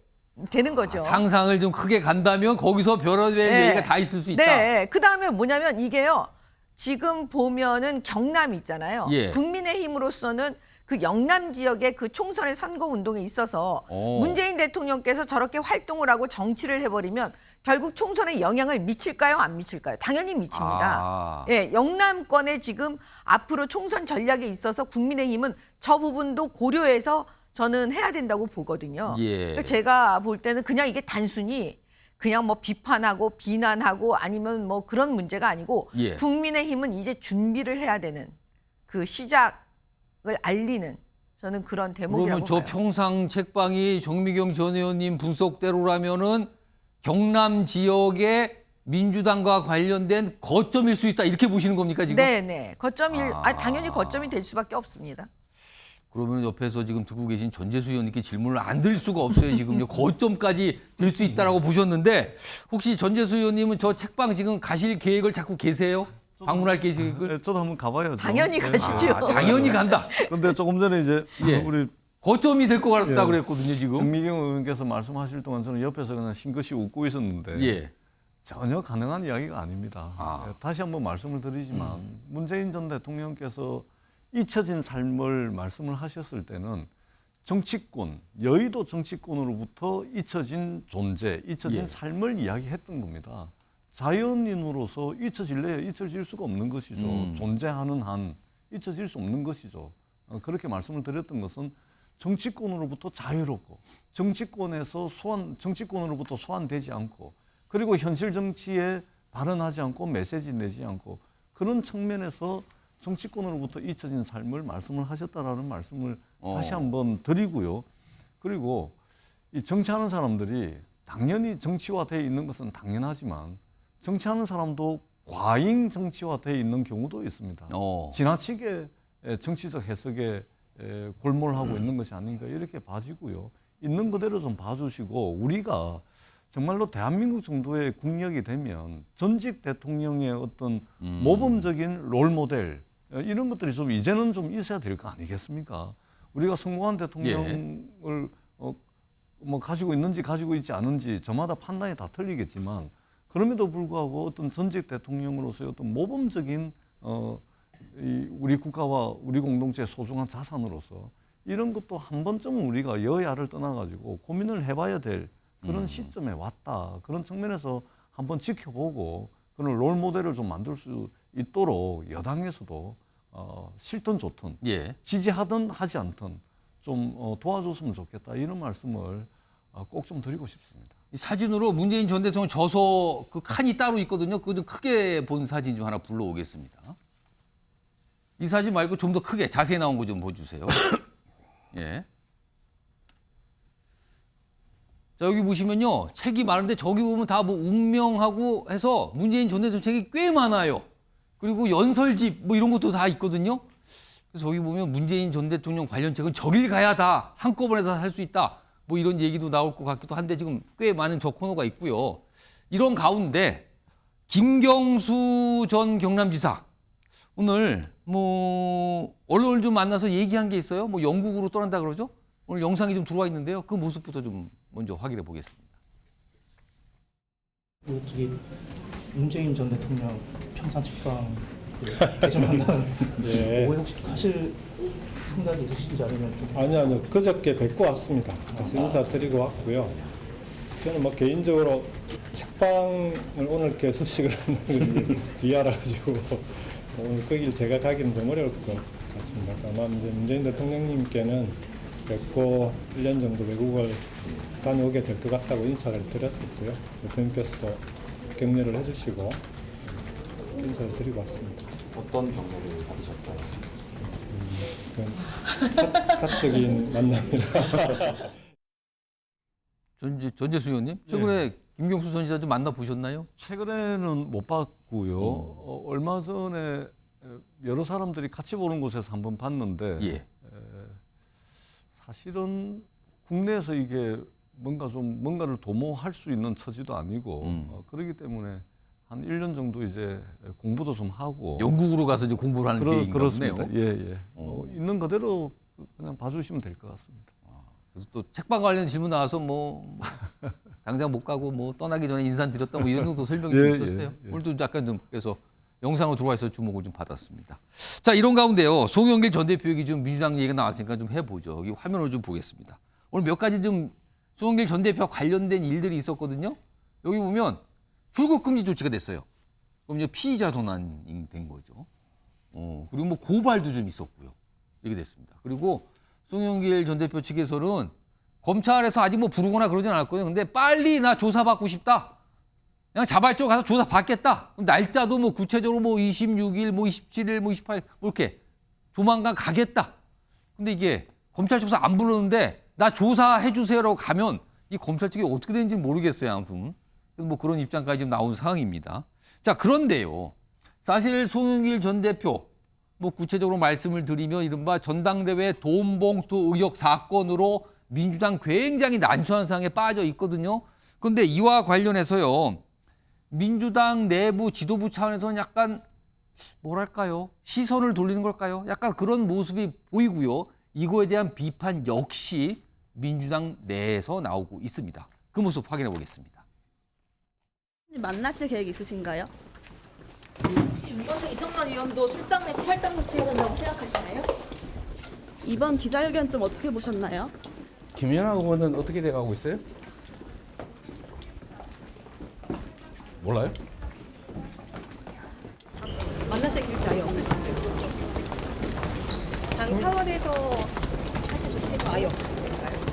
되는 거죠. 상상을 좀 크게 간다면 거기서 별의별 얘기가 다 있을 수 있다. 네. 그다음에 뭐냐면 이게요. 지금 보면은 경남이 있잖아요. 예. 국민의힘으로서는 그 영남 지역의 그 총선의 선거 운동에 있어서 문재인 대통령께서 저렇게 활동을 하고 정치를 해버리면 결국 총선에 영향을 미칠까요? 안 미칠까요? 당연히 미칩니다. 예, 영남권에 지금 앞으로 총선 전략에 있어서 국민의힘은 저 부분도 고려해서 저는 해야 된다고 보거든요. 그러니까 제가 볼 때는 그냥 이게 단순히 그냥 뭐 비판하고 비난하고 아니면 뭐 그런 문제가 아니고 국민의힘은 이제 준비를 해야 되는 그 시작을 알리는 저는 그런 대목이라고 그러면 저 봐요. 평상 책방이 정미경 전 의원님 분석대로라면은 경남 지역의 민주당과 관련된 거점일 수 있다 이렇게 보시는 겁니까 지금? 네네. 당연히 거점이 될 수밖에 없습니다. 그러면 옆에서 지금 듣고 계신 전재수 의원님께 질문을 안 드릴 수가 없어요. 지금요. 거점까지 될 수 있다라고 보셨는데 혹시 전재수 의원님은 저 책방 지금 가실 계획을 자꾸 계세요? 방문할 계획을? 네, 저도 한번 가봐야죠. 당연히 가시죠. 당연히 간다. 근데 조금 전에 이제 우리 거점이 될 것 같다 그랬거든요, 지금. 정미경 의원께서 말씀하실 동안 저는 옆에서 그냥 싱긋이 웃고 있었는데 전혀 가능한 이야기가 아닙니다. 다시 한번 말씀을 드리지만 문재인 전 대통령께서 잊혀진 삶을 말씀을 하셨을 때는 정치권, 여의도 정치권으로부터 잊혀진 존재, 잊혀진 삶을 이야기했던 겁니다. 자연인으로서 잊혀질래야 잊혀질 수가 없는 것이죠. 존재하는 한 잊혀질 수 없는 것이죠. 그렇게 말씀을 드렸던 것은 정치권으로부터 자유롭고 정치권으로부터 소환되지 않고 그리고 현실 정치에 발언하지 않고 메시지 내지 않고 그런 측면에서 정치권으로부터 잊혀진 삶을 말씀을 하셨다라는 말씀을 다시 한번 드리고요. 그리고 이 정치하는 사람들이 당연히 정치화되어 있는 것은 당연하지만 정치하는 사람도 과잉 정치화되어 있는 경우도 있습니다. 지나치게 정치적 해석에 골몰하고 있는 것이 아닌가 이렇게 봐지고요. 있는 그대로 좀 봐주시고 우리가 정말로 대한민국 정도의 국력이 되면 전직 대통령의 어떤 모범적인 롤모델 이런 것들이 좀 이제는 좀 있어야 될 거 아니겠습니까? 우리가 성공한 대통령을 뭐 가지고 있는지 가지고 있지 않은지 저마다 판단이 다 틀리겠지만 그럼에도 불구하고 어떤 전직 대통령으로서의 어떤 모범적인 이 우리 국가와 우리 공동체의 소중한 자산으로서 이런 것도 한 번쯤은 우리가 여야를 떠나가지고 고민을 해봐야 될 그런 시점에 왔다. 그런 측면에서 한번 지켜보고 그런 롤모델을 좀 만들 수 있도록 여당에서도 싫든 좋든 지지하든 하지 않든 좀 도와줬으면 좋겠다. 이런 말씀을 꼭 좀 드리고 싶습니다. 이 사진으로 문재인 전 대통령 저서 그 칸이 따로 있거든요. 그거 좀 크게 본 사진 좀 하나 불러오겠습니다. 이 사진 말고 좀 더 크게 자세히 나온 거 좀 보여주세요. 예. 자, 여기 보시면요. 책이 많은데 저기 보면 다 뭐 운명하고 해서 문재인 전 대통령 책이 꽤 많아요. 그리고 연설집 뭐 이런 것도 다 있거든요. 그래서 저기 보면 문재인 전 대통령 관련 책은 저길 가야 다 한꺼번에 다 살 수 있다. 뭐 이런 얘기도 나올 것 같기도 한데 지금 꽤 많은 저 코너가 있고요. 이런 가운데 김경수 전 경남지사 오늘 뭐 언론을 좀 만나서 얘기한 게 있어요. 뭐 영국으로 떠난다 그러죠. 오늘 영상이 좀 들어와 있는데요. 그 모습부터 좀 먼저 확인해 보겠습니다. 저기 문재인 전 대통령 평상 책방 개정한다는 오해 혹시 가실 생각이 있으신지 아니면 좀 아니요 그저께 뵙고 왔습니다. 그래서 인사드리고 왔고요. 저는 뭐 개인적으로 책방을 오늘 개소식을 한다는 걸 뒤에 알아가지고 오늘 그 길 제가 가기는 좀 어려울 것 같습니다. 아마 이제 문재인 대통령님께는 뵙고 1년 정도 외국을 다녀오게 될 것 같다고 인사를 드렸었고요. 대통령께서도 격려를 해주시고 인사를 드리고 왔습니다. 어떤 격려를 받으셨어요? 사적인 만남이라. 전재수 의원님, 최근에 김경수 전 지사 좀 만나보셨나요? 최근에는 못 봤고요. 얼마 전에 여러 사람들이 같이 보는 곳에서 한번 봤는데 사실은 국내에서 이게 뭔가를 도모할 수 있는 처지도 아니고 그렇기 때문에 한 1년 정도 이제 공부도 좀 하고 영국으로 가서 이제 공부를 하는 계획인가 보네요. 그렇습니다. 예. 있는 그대로 그냥 봐주시면 될 것 같습니다. 그래서 또 책방 관련 질문 나와서 뭐 당장 못 가고 뭐 떠나기 전에 인사드렸다 뭐 이런 정도 설명이 좀 있었어요. 오늘도 약간 좀 그래서 영상으로 들어와 있어서 주목을 좀 받았습니다. 자, 이런 가운데요. 송영길 전 대표 얘기 좀 민주당 얘기가 나왔으니까 좀 해보죠. 여기 화면으로 좀 보겠습니다. 오늘 몇 가지 좀 송영길 전 대표와 관련된 일들이 있었거든요. 여기 보면 출국 금지 조치가 됐어요. 그럼 이제 피의자 전환이 된 거죠. 그리고 뭐 고발도 좀 있었고요. 이렇게 됐습니다. 그리고 송영길 전 대표 측에서는 검찰에서 아직 뭐 부르거나 그러진 않았거든요. 근데 빨리 나 조사받고 싶다. 그냥 자발적으로 가서 조사받겠다. 그럼 날짜도 뭐 구체적으로 뭐 26일, 뭐 27일, 뭐 28일 뭐 이렇게 조만간 가겠다. 근데 이게 검찰 측에서 안 부르는데 나 조사해 주세요라고 가면 이 검찰 측이 어떻게 되는지 모르겠어요. 아무튼 뭐 그런 입장까지 지금 나온 상황입니다. 자, 그런데요. 사실 송영길 전 대표 뭐 구체적으로 말씀을 드리면 이른바 전당대회 돈봉투 의혹 사건으로 민주당 굉장히 난처한 상황에 빠져 있거든요. 그런데 이와 관련해서요. 민주당 내부 지도부 차원에서는 약간 뭐랄까요? 시선을 돌리는 걸까요? 약간 그런 모습이 보이고요. 이거에 대한 비판 역시 민주당 내에서 나오고 있습니다. 그 모습 확인해 보겠습니다. 만나실 계획 있으신가요? 혹시 윤건태 이성만 의원도 출당 내지 탈당 조치해야 된다고 생각하시나요? 이번 기자회견 좀 어떻게 보셨나요? 김연아 의원은 어떻게 돼가고 있어요? 몰라요? 만나실 계획이 아예 없으신가요? 당 차원에서 사실 조치가 아예 없으신가요?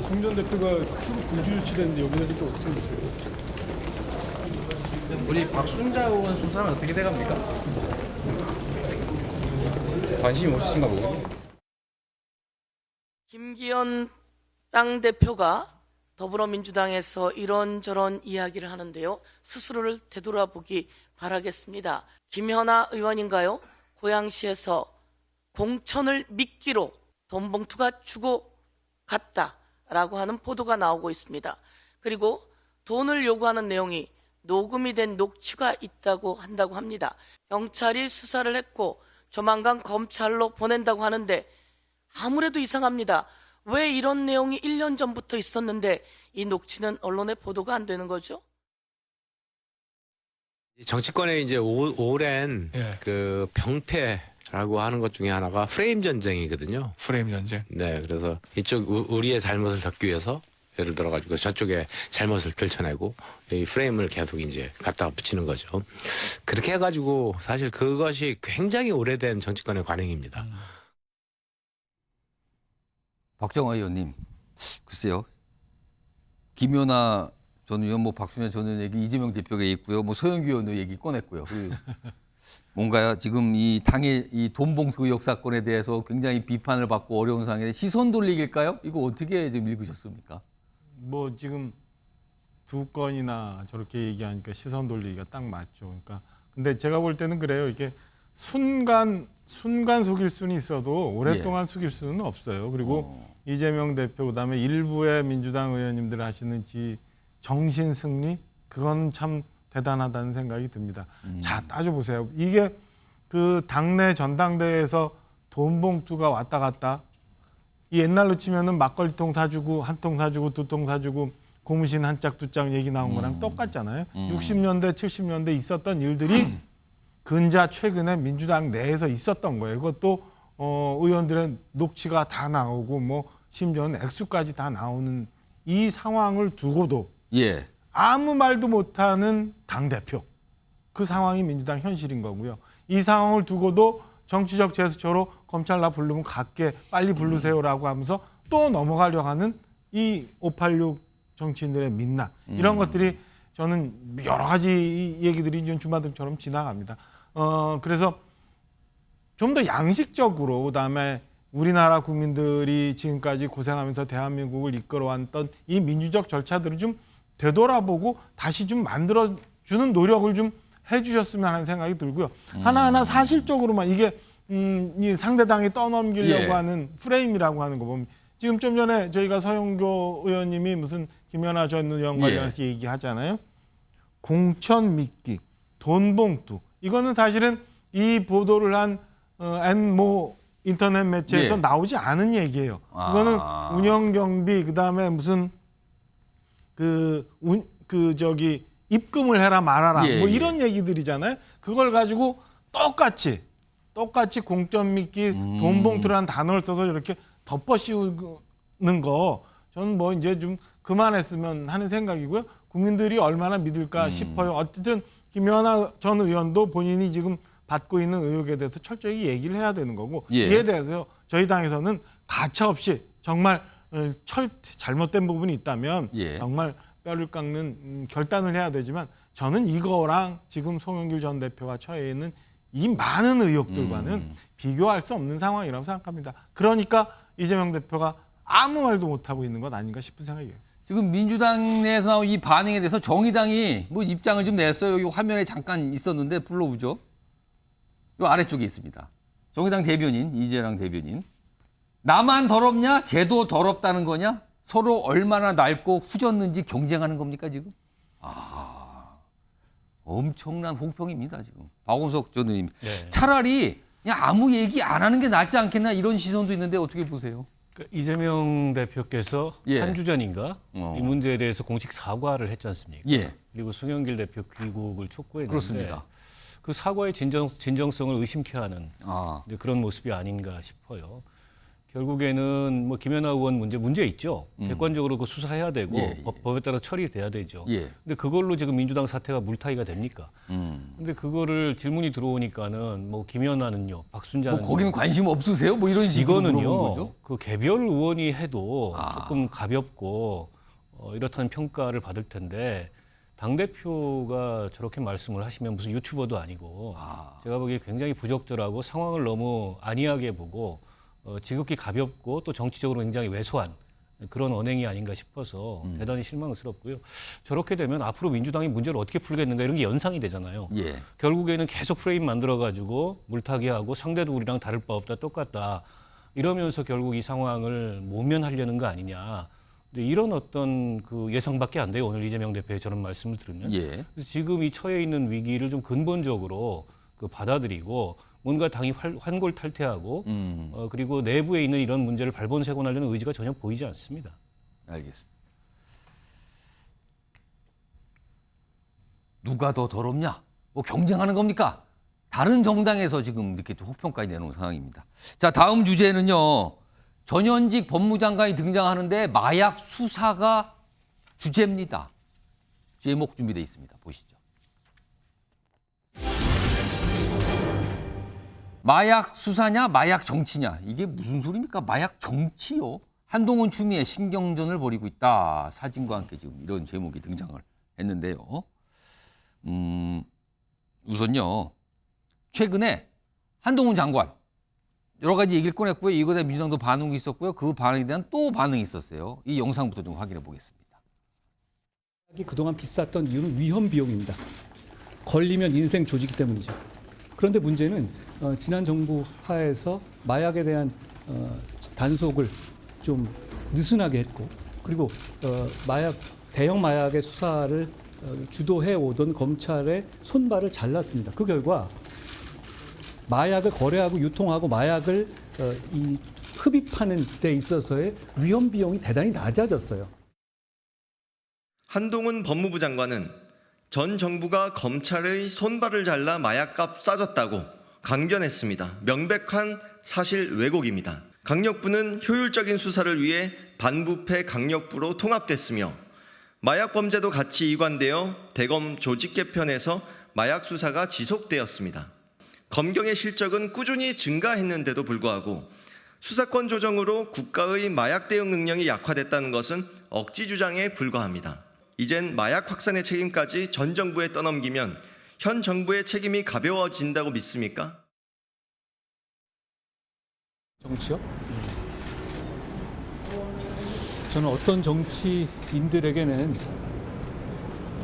송 전 대표가 출국 금지 조치됐는데 여기에 대해서 좀 어떻게 보세요? 우리 박순자 의원 수사는 어떻게 돼갑니까? 관심이 없으신가 보군요. 김기현 당대표가 더불어민주당에서 이런저런 이야기를 하는데요. 스스로를 되돌아보기 바라겠습니다. 김연아 의원인가요? 고양시에서 공천을 미끼로 돈 봉투가 주고 갔다라고 하는 보도가 나오고 있습니다. 그리고 돈을 요구하는 내용이 녹음이 된 녹취가 있다고 한다고 합니다. 경찰이 수사를 했고 조만간 검찰로 보낸다고 하는데 아무래도 이상합니다. 왜 이런 내용이 1년 전부터 있었는데 이 녹취는 언론에 보도가 안 되는 거죠? 정치권의 이제 오랜 그 병폐라고 하는 것 중에 하나가 프레임 전쟁이거든요. 프레임 전쟁. 네, 그래서 이쪽 우리의 잘못을 덮기 위해서 예를 들어 가지고 저쪽에 잘못을 들춰내고 이 프레임을 계속 이제 갖다가 붙이는 거죠. 그렇게 해가지고 사실 그것이 굉장히 오래된 정치권의 관행입니다. 박정화 의원님, 글쎄요. 김연아 전 의원, 뭐 박순현 전 의원 얘기, 이재명 대표가 있고요. 뭐 서영규 의원도 얘기 꺼냈고요. 뭔가요? 지금 이 당의 이 돈봉투 의혹 사건에 대해서 굉장히 비판을 받고 어려운 상황에 시선 돌리기일까요? 이거 어떻게 좀 읽으셨습니까? 뭐 지금 두 건이나 저렇게 얘기하니까 시선 돌리기가 딱 맞죠. 그러니까 근데 제가 볼 때는 그래요. 이게 순간 속일 수는 있어도 오랫동안 속일 수는 없어요. 그리고 이재명 대표 그다음에 일부의 민주당 의원님들 하시는 정신 승리 그건 참 대단하다는 생각이 듭니다. 자, 따져보세요. 이게 그 당내 전당대회에서 돈 봉투가 왔다 갔다 이 옛날로 치면은 막걸리통 사주고 한 통 사주고 두 통 사주고 고무신 한 짝 두 짝 얘기 나온 거랑 똑같잖아요. 60년대 70년대 있었던 일들이 근자 최근에 민주당 내에서 있었던 거예요. 그것도 의원들의 녹취가 다 나오고 뭐 심지어는 액수까지 다 나오는 이 상황을 두고도 아무 말도 못하는 당대표. 그 상황이 민주당 현실인 거고요. 이 상황을 두고도 정치적 제스처로 검찰 나 부르면 갈게 빨리 부르세요라고 하면서 또 넘어가려고 하는 이 586 정치인들의 민낯 이런 것들이 저는 여러 가지 얘기들이 좀 주마등처럼 지나갑니다. 그래서 좀 더 양식적으로 그다음에 우리나라 국민들이 지금까지 고생하면서 대한민국을 이끌어왔던 이 민주적 절차들을 좀 되돌아보고 다시 좀 만들어주는 노력을 좀 해주셨으면 하는 생각이 들고요. 하나하나 사실적으로만 이게 이 상대당이 떠넘기려고 하는 프레임이라고 하는 거 보면 지금 좀 전에 저희가 서영교 의원님이 무슨 김연아 전 의원 관련해서 얘기하잖아요. 공천 미끼, 돈 봉투 이거는 사실은 이 보도를 한 모 인터넷 매체에서 나오지 않은 얘기예요. 이거는 운영 경비 그다음에 무슨 입금을 해라 말아라 뭐 이런 얘기들이잖아요. 그걸 가지고 똑같이 공점 믿기, 돈 봉투라는 단어를 써서 이렇게 덮어 씌우는 거 저는 뭐 이제 좀 그만했으면 하는 생각이고요. 국민들이 얼마나 믿을까 싶어요. 어쨌든 김연아 전 의원도 본인이 지금 받고 있는 의혹에 대해서 철저히 얘기를 해야 되는 거고 예. 이에 대해서 저희 당에서는 가차없이 정말 잘못된 부분이 있다면 예. 정말 뼈를 깎는 결단을 해야 되지만 저는 이거랑 지금 송영길 전 대표가 처해 있는 이 많은 의혹들과는 비교할 수 없는 상황이라고 생각합니다. 그러니까 이재명 대표가 아무 말도 못하고 있는 것 아닌가 싶은 생각이에요. 지금 민주당 내에서 나온 이 반응에 대해서 정의당이 뭐 입장을 좀 냈어요. 여기 화면에 잠깐 있었는데 불러오죠. 이 아래쪽에 있습니다. 정의당 대변인, 이재랑 대변인. 나만 더럽냐? 쟤도 더럽다는 거냐? 서로 얼마나 낡고 후졌는지 경쟁하는 겁니까, 지금? 엄청난 홍평입니다, 지금. 박원석 전 의원님. 네. 차라리 그냥 아무 얘기 안 하는 게 낫지 않겠나 이런 시선도 있는데 어떻게 보세요? 그러니까 이재명 대표께서 예. 한 주 전인가 이 문제에 대해서 공식 사과를 했지 않습니까? 예. 그리고 송영길 대표 귀국을 촉구했는데 그렇습니다. 그 사과의 진정성을 의심케 하는 이제 그런 모습이 아닌가 싶어요. 결국에는 뭐 김연아 의원 문제 있죠. 객관적으로 그 수사해야 되고 예. 법에 따라 처리돼야 되죠. 예. 근데 그걸로 지금 민주당 사태가 물타기가 됩니까? 근데 그거를 질문이 들어오니까는 뭐 김연아는요, 박순자는요. 뭐 거기는 관심 없으세요? 뭐 이런 식으로 물어보는 이거는요. 거죠? 그 개별 의원이 해도 조금 가볍고 이렇다는 평가를 받을 텐데 당 대표가 저렇게 말씀을 하시면 무슨 유튜버도 아니고 제가 보기에 굉장히 부적절하고 상황을 너무 안이하게 보고 지극히 가볍고 또 정치적으로 굉장히 왜소한 그런 언행이 아닌가 싶어서 대단히 실망스럽고요. 저렇게 되면 앞으로 민주당이 문제를 어떻게 풀겠는가 이런 게 연상이 되잖아요. 예. 결국에는 계속 프레임 만들어가지고 물타기하고 상대도 우리랑 다를 바 없다 똑같다 이러면서 결국 이 상황을 모면하려는 거 아니냐. 근데 이런 어떤 그 예상밖에 안 돼요. 오늘 이재명 대표의 저런 말씀을 들으면. 예. 그래서 지금 이 처해 있는 위기를 좀 근본적으로 그 받아들이고 뭔가 당이 환골탈퇴하고 그리고 내부에 있는 이런 문제를 발본색원하려는 의지가 전혀 보이지 않습니다. 알겠습니다. 누가 더 더럽냐? 뭐 경쟁하는 겁니까? 다른 정당에서 지금 이렇게 또 혹평까지 내놓은 상황입니다. 자, 다음 주제는요. 전현직 법무장관이 등장하는데 마약 수사가 주제입니다. 제목 준비되어 있습니다. 보시죠. 마약 수사냐 마약 정치냐 이게 무슨 소리입니까? 마약 정치요. 한동훈 추미애 신경전을 벌이고 있다. 사진과 함께 지금 이런 제목이 등장을 했는데요. 우선요. 최근에 한동훈 장관 여러 가지 얘기를 꺼냈고요. 이거에 대한 민주당도 반응이 있었고요. 그 반응에 대한 또 반응이 있었어요. 이 영상부터 좀 확인해 보겠습니다. 그동안 비쌌던 이유는 위험 비용입니다. 걸리면 인생 조지기 때문이죠. 그런데 문제는 지난 정부 하에서 마약에 대한 단속을 좀 느슨하게 했고 그리고 대형 마약의 수사를 주도해 오던 검찰의 손발을 잘랐습니다. 그 결과 마약을 거래하고 유통하고 마약을 흡입하는 데 있어서의 위험 비용이 대단히 낮아졌어요. 한동훈 법무부 장관은 전 정부가 검찰의 손발을 잘라 마약값 싸졌다고 강변했습니다. 명백한 사실 왜곡입니다. 강력부는 효율적인 수사를 위해 반부패 강력부로 통합됐으며 마약 범죄도 같이 이관되어 대검 조직 개편에서 마약 수사가 지속되었습니다. 검경의 실적은 꾸준히 증가했는데도 불구하고 수사권 조정으로 국가의 마약 대응 능력이 약화됐다는 것은 억지 주장에 불과합니다. 이젠 마약 확산의 책임까지 전 정부에 떠넘기면 현 정부의 책임이 가벼워진다고 믿습니까? 정치요? 저는 어떤 정치인들에게는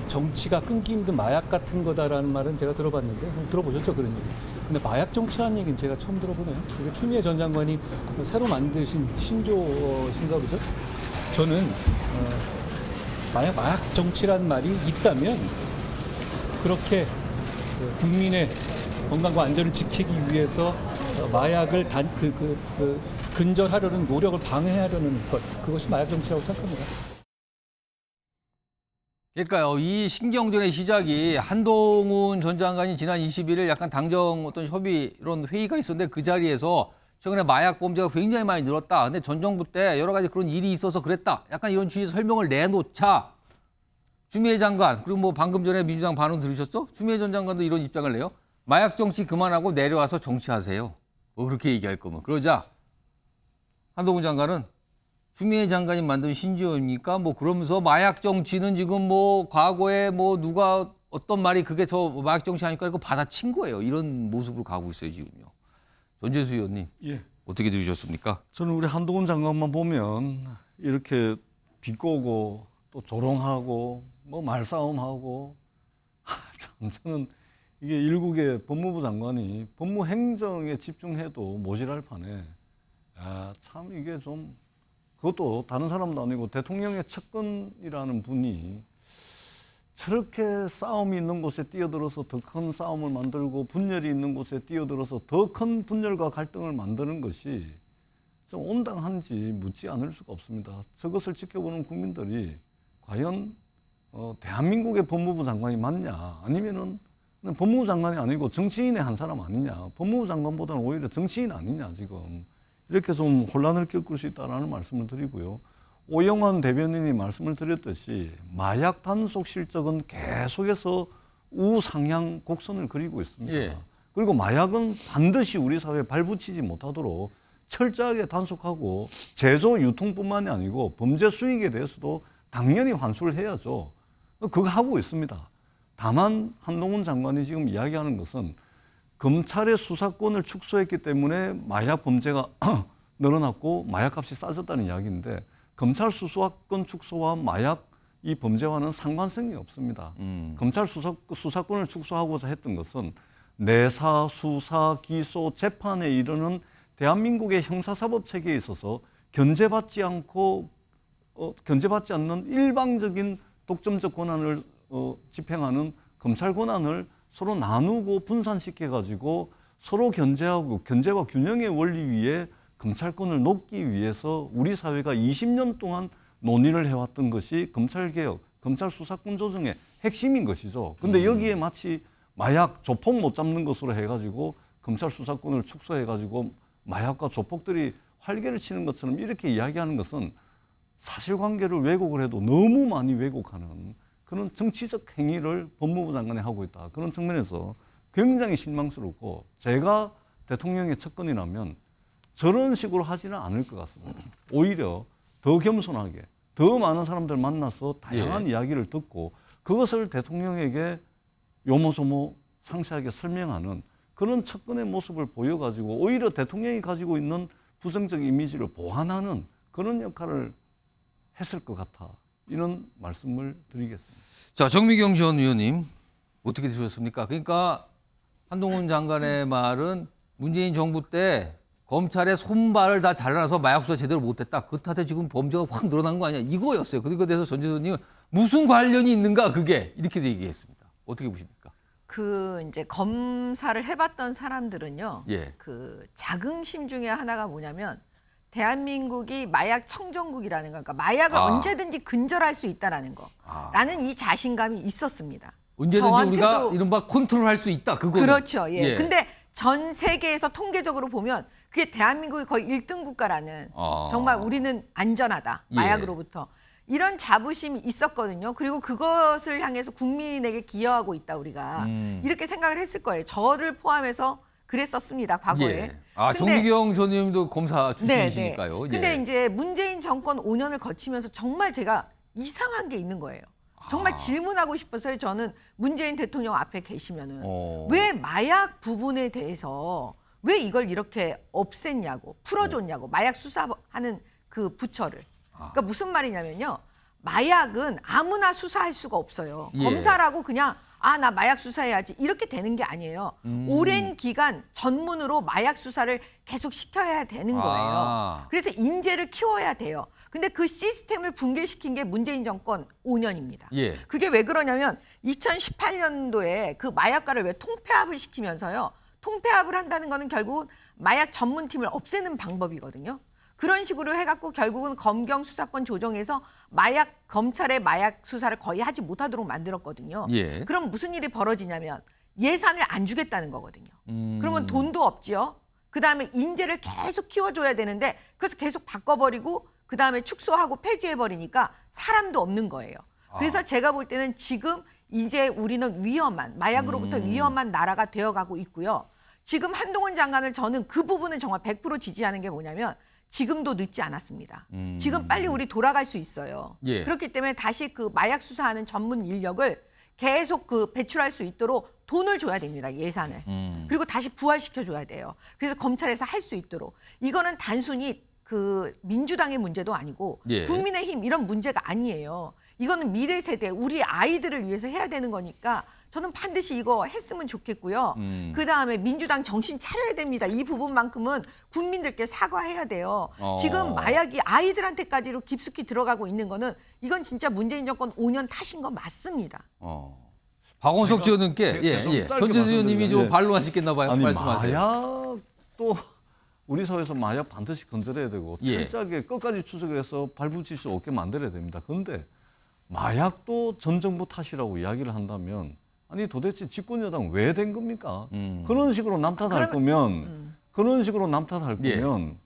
정치가 끊기 힘든 마약 같은 거다라는 말은 제가 들어봤는데 들어보셨죠 그런 얘기. 근데 마약 정치라는 얘기는 제가 처음 들어보네요. 이게 추미애 전 장관이 새로 만드신 신조어신가 보죠. 저는 마약 정치라는 말이 있다면 그렇게 국민의 건강과 안전을 지키기 위해서 마약을 근절하려는 노력을 방해하려는 것 그것이 마약 정치라고 생각합니다. 그러니까요. 이 신경전의 시작이 한동훈 전 장관이 지난 21일 약간 당정 어떤 협의 이런 회의가 있었는데 그 자리에서 최근에 마약 범죄가 굉장히 많이 늘었다. 근데 전 정부 때 여러 가지 그런 일이 있어서 그랬다. 약간 이런 취지의 설명을 내놓자. 추미애 장관, 그리고 뭐 방금 전에 민주당 반응 들으셨죠? 추미애 전 장관도 이런 입장을 내요. 마약 정치 그만하고 내려와서 정치하세요. 뭐 그렇게 얘기할 거면. 그러자 한동훈 장관은 추미애 장관이 만든 신조어입니까? 뭐 그러면서 마약 정치는 지금 뭐 과거에 뭐 누가 어떤 말이 그게 저 마약 정치 하니까 이거 받아친 거예요. 이런 모습으로 가고 있어요, 지금요. 전재수 의원님. 예. 어떻게 들으셨습니까? 저는 우리 한동훈 장관만 보면 이렇게 비꼬고 또 조롱하고 뭐 말싸움하고 참 저는 이게 일국의 법무부 장관이 법무행정에 집중해도 모자랄 판에 참 이게 좀 그것도 다른 사람도 아니고 대통령의 측근이라는 분이 저렇게 싸움이 있는 곳에 뛰어들어서 더 큰 싸움을 만들고 분열이 있는 곳에 뛰어들어서 더 큰 분열과 갈등을 만드는 것이 좀 온당한지 묻지 않을 수가 없습니다. 저것을 지켜보는 국민들이 과연 대한민국의 법무부 장관이 맞냐 아니면은 법무부 장관이 아니고 정치인의 한 사람 아니냐 법무부 장관보다는 오히려 정치인 아니냐 지금 이렇게 좀 혼란을 겪을 수 있다는 말씀을 드리고요. 오영환 대변인이 말씀을 드렸듯이 마약 단속 실적은 계속해서 우상향 곡선을 그리고 있습니다. 예. 그리고 마약은 반드시 우리 사회에 발붙이지 못하도록 철저하게 단속하고 제조 유통뿐만이 아니고 범죄 수익에 대해서도 당연히 환수를 해야죠. 그거 하고 있습니다. 다만 한동훈 장관이 지금 이야기하는 것은 검찰의 수사권을 축소했기 때문에 마약 범죄가 늘어났고 마약값이 싸졌다는 이야기인데 검찰 수사권 축소와 마약 이 범죄와는 상관성이 없습니다. 검찰 수사권을 축소하고자 했던 것은 내사, 수사, 기소, 재판에 이르는 대한민국의 형사사법 체계에 있어서 견제받지 않는 일방적인 독점적 권한을 집행하는 검찰 권한을 서로 나누고 분산시켜가지고 서로 견제하고 견제와 균형의 원리 위에 검찰권을 놓기 위해서 우리 사회가 20년 동안 논의를 해왔던 것이 검찰개혁, 검찰 수사권 조정의 핵심인 것이죠. 근데 여기에 마치 마약 조폭 못 잡는 것으로 해가지고 검찰 수사권을 축소해가지고 마약과 조폭들이 활개를 치는 것처럼 이렇게 이야기하는 것은 사실관계를 왜곡을 해도 너무 많이 왜곡하는 그런 정치적 행위를 법무부 장관이 하고 있다. 그런 측면에서 굉장히 실망스럽고 제가 대통령의 측근이라면 저런 식으로 하지는 않을 것 같습니다. 오히려 더 겸손하게 더 많은 사람들 만나서 다양한 이야기를 듣고 그것을 대통령에게 요모조모 상세하게 설명하는 그런 측근의 모습을 보여가지고 오히려 대통령이 가지고 있는 부정적 이미지를 보완하는 그런 역할을 했을 것 같아. 이런 말씀을 드리겠습니다. 자, 정미경 전 의원님 어떻게 들으셨습니까? 그러니까 한동훈 장관의 말은 문재인 정부 때 검찰의 손발을 다 잘라서 마약 수사 제대로 못했다. 그 탓에 지금 범죄가 확 늘어난 거 아니야? 이거였어요. 그거에 대해서 전 지사님은 무슨 관련이 있는가 그게 이렇게 얘기했습니다. 어떻게 보십니까? 그 이제 검사를 해봤던 사람들은요. 예. 그 자긍심 중에 하나가 뭐냐면 대한민국이 마약 청정국이라는 거, 그러니까 마약을 언제든지 근절할 수 있다라는 거, 라는 이 자신감이 있었습니다. 언제든지 우리가 이른바 컨트롤할 수 있다. 그거 그렇죠. 예. 근데 전 세계에서 통계적으로 보면 그게 대한민국이 거의 1등 국가라는 정말 우리는 안전하다. 마약으로부터. 이런 자부심이 있었거든요. 그리고 그것을 향해서 국민에게 기여하고 있다 우리가. 이렇게 생각을 했을 거예요. 저를 포함해서 그랬었습니다. 과거에. 예. 정미경 전 의원님도 검사 출신이시니까요. 네. 근데 이제 문재인 정권 5년을 거치면서 정말 제가 이상한 게 있는 거예요. 정말 질문하고 싶어서요. 저는 문재인 대통령 앞에 계시면은 왜 마약 부분에 대해서 왜 이걸 이렇게 없앴냐고 풀어줬냐고 마약 수사하는 그 부처를. 그러니까 무슨 말이냐면요. 마약은 아무나 수사할 수가 없어요. 검사라고 그냥 나 마약 수사해야지 이렇게 되는 게 아니에요. 오랜 기간 전문으로 마약 수사를 계속 시켜야 되는 거예요. 그래서 인재를 키워야 돼요. 근데 그 시스템을 붕괴시킨 게 문재인 정권 5년입니다. 그게 왜 그러냐면 2018년도에 그 마약과를 왜 통폐합을 시키면서요. 통폐합을 한다는 거는 결국은 마약 전문팀을 없애는 방법이거든요. 그런 식으로 해갖고 결국은 검경 수사권 조정에서 검찰의 마약 수사를 거의 하지 못하도록 만들었거든요. 예. 그럼 무슨 일이 벌어지냐면 예산을 안 주겠다는 거거든요. 그러면 돈도 없지요. 그다음에 인재를 계속 키워줘야 되는데 그래서 계속 바꿔버리고 그다음에 축소하고 폐지해버리니까 사람도 없는 거예요. 그래서 제가 볼 때는 지금 이제 우리는 위험한 마약으로부터 위험한 나라가 되어가고 있고요. 지금 한동훈 장관을 저는 그 부분은 정말 100% 지지하는 게 뭐냐면 지금도 늦지 않았습니다. 지금 빨리 우리 돌아갈 수 있어요. 예. 그렇기 때문에 다시 그 마약 수사하는 전문 인력을 계속 그 배출할 수 있도록 돈을 줘야 됩니다. 예산을. 그리고 다시 부활시켜줘야 돼요. 그래서 검찰에서 할 수 있도록. 이거는 단순히 그 민주당의 문제도 아니고 예. 국민의힘 이런 문제가 아니에요. 이거는 미래 세대, 우리 아이들을 위해서 해야 되는 거니까 저는 반드시 이거 했으면 좋겠고요. 그다음에 민주당 정신 차려야 됩니다. 이 부분만큼은 국민들께 사과해야 돼요. 지금 마약이 아이들한테까지로 깊숙이 들어가고 있는 거는 이건 진짜 문재인 정권 5년 탓인 거 맞습니다. 박원석 지 의원님께 전재수 의원님이 좀 반론하시겠나 봐요. 아니 말씀하세요. 마약도 우리 사회에서 마약 반드시 건드려야 되고 예. 철저하게 끝까지 추적을 해서 발붙일 수 없게 만들어야 됩니다. 그런데 마약도 전 정부 탓이라고 이야기를 한다면 아니 도대체 집권 여당 왜 된 겁니까? 그런 식으로 남탓할 거면 그런 식으로 남탓할 거면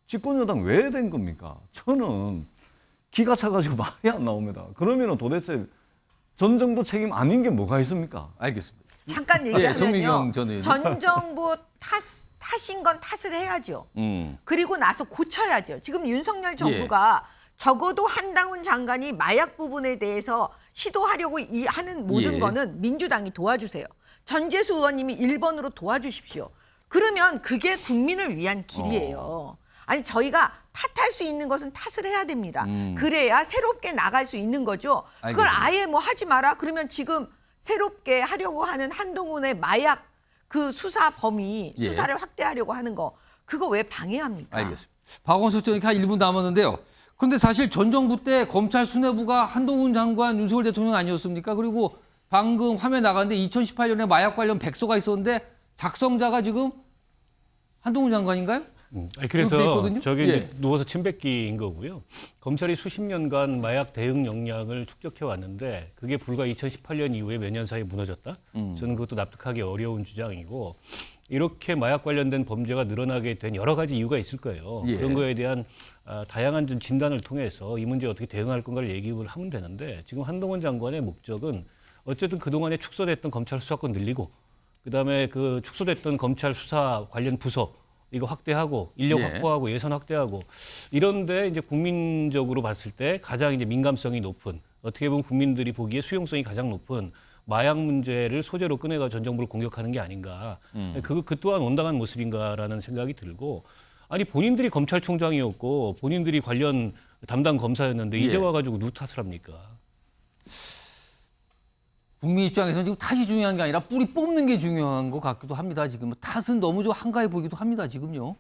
집권 여당 왜 된 겁니까? 저는 기가 차가지고 말이 안 나옵니다. 그러면은 도대체 전 정부 책임 아닌 게 뭐가 있습니까? 알겠습니다. 잠깐 얘기하면요. 전 정부 탓인 건 탓을 해야죠. 그리고 나서 고쳐야죠. 지금 윤석열 정부가 적어도 한동훈 장관이 마약 부분에 대해서 시도하려고 하는 모든 거는 민주당이 도와주세요. 전재수 의원님이 1번으로 도와주십시오. 그러면 그게 국민을 위한 길이에요. 아니 저희가 탓할 수 있는 것은 탓을 해야 됩니다. 그래야 새롭게 나갈 수 있는 거죠. 그걸 알겠습니다. 아예 뭐 하지 마라 그러면 지금 새롭게 하려고 하는 한동훈의 마약 그 수사 범위 수사를 확대하려고 하는 거 그거 왜 방해합니까? 알겠습니다. 박원석 전 의원이 한 1분 남았는데요. 그런데 사실 전 정부 때 검찰 수뇌부가 한동훈 장관, 윤석열 대통령 아니었습니까? 그리고 방금 화면 나갔는데 2018년에 마약 관련 백서가 있었는데 작성자가 지금 한동훈 장관인가요? 그래서 있거든요? 저게 이제 누워서 침 뱉기인 거고요. 검찰이 수십 년간 마약 대응 역량을 축적해 왔는데 그게 불과 2018년 이후에 몇 년 사이에 무너졌다? 저는 그것도 납득하기 어려운 주장이고 이렇게 마약 관련된 범죄가 늘어나게 된 여러 가지 이유가 있을 거예요. 그런 거에 대한 다양한 좀 진단을 통해서 이 문제에 어떻게 대응할 건가를 얘기를 하면 되는데 지금 한동훈 장관의 목적은 어쨌든 그동안에 축소됐던 검찰 수사권 늘리고 그다음에 그 축소됐던 검찰 수사 관련 부서 이거 확대하고 인력 확보하고 예산 확대하고 이런데 이제 국민적으로 봤을 때 가장 이제 민감성이 높은 어떻게 보면 국민들이 보기에 수용성이 가장 높은 마약 문제를 소재로 꺼내가 전 정부를 공격하는 게 아닌가. 그 또한 온당한 모습인가라는 생각이 들고 아니 본인들이 검찰총장이었고 본인들이 관련 담당 검사였는데 이제 와가지고 누구 탓을 합니까? 국민 입장에서는 지금 탓이 중요한 게 아니라 뿌리 뽑는 게 중요한 것 같기도 합니다. 지금 탓은 너무 좀 한가해 보이기도 합니다. 지금요.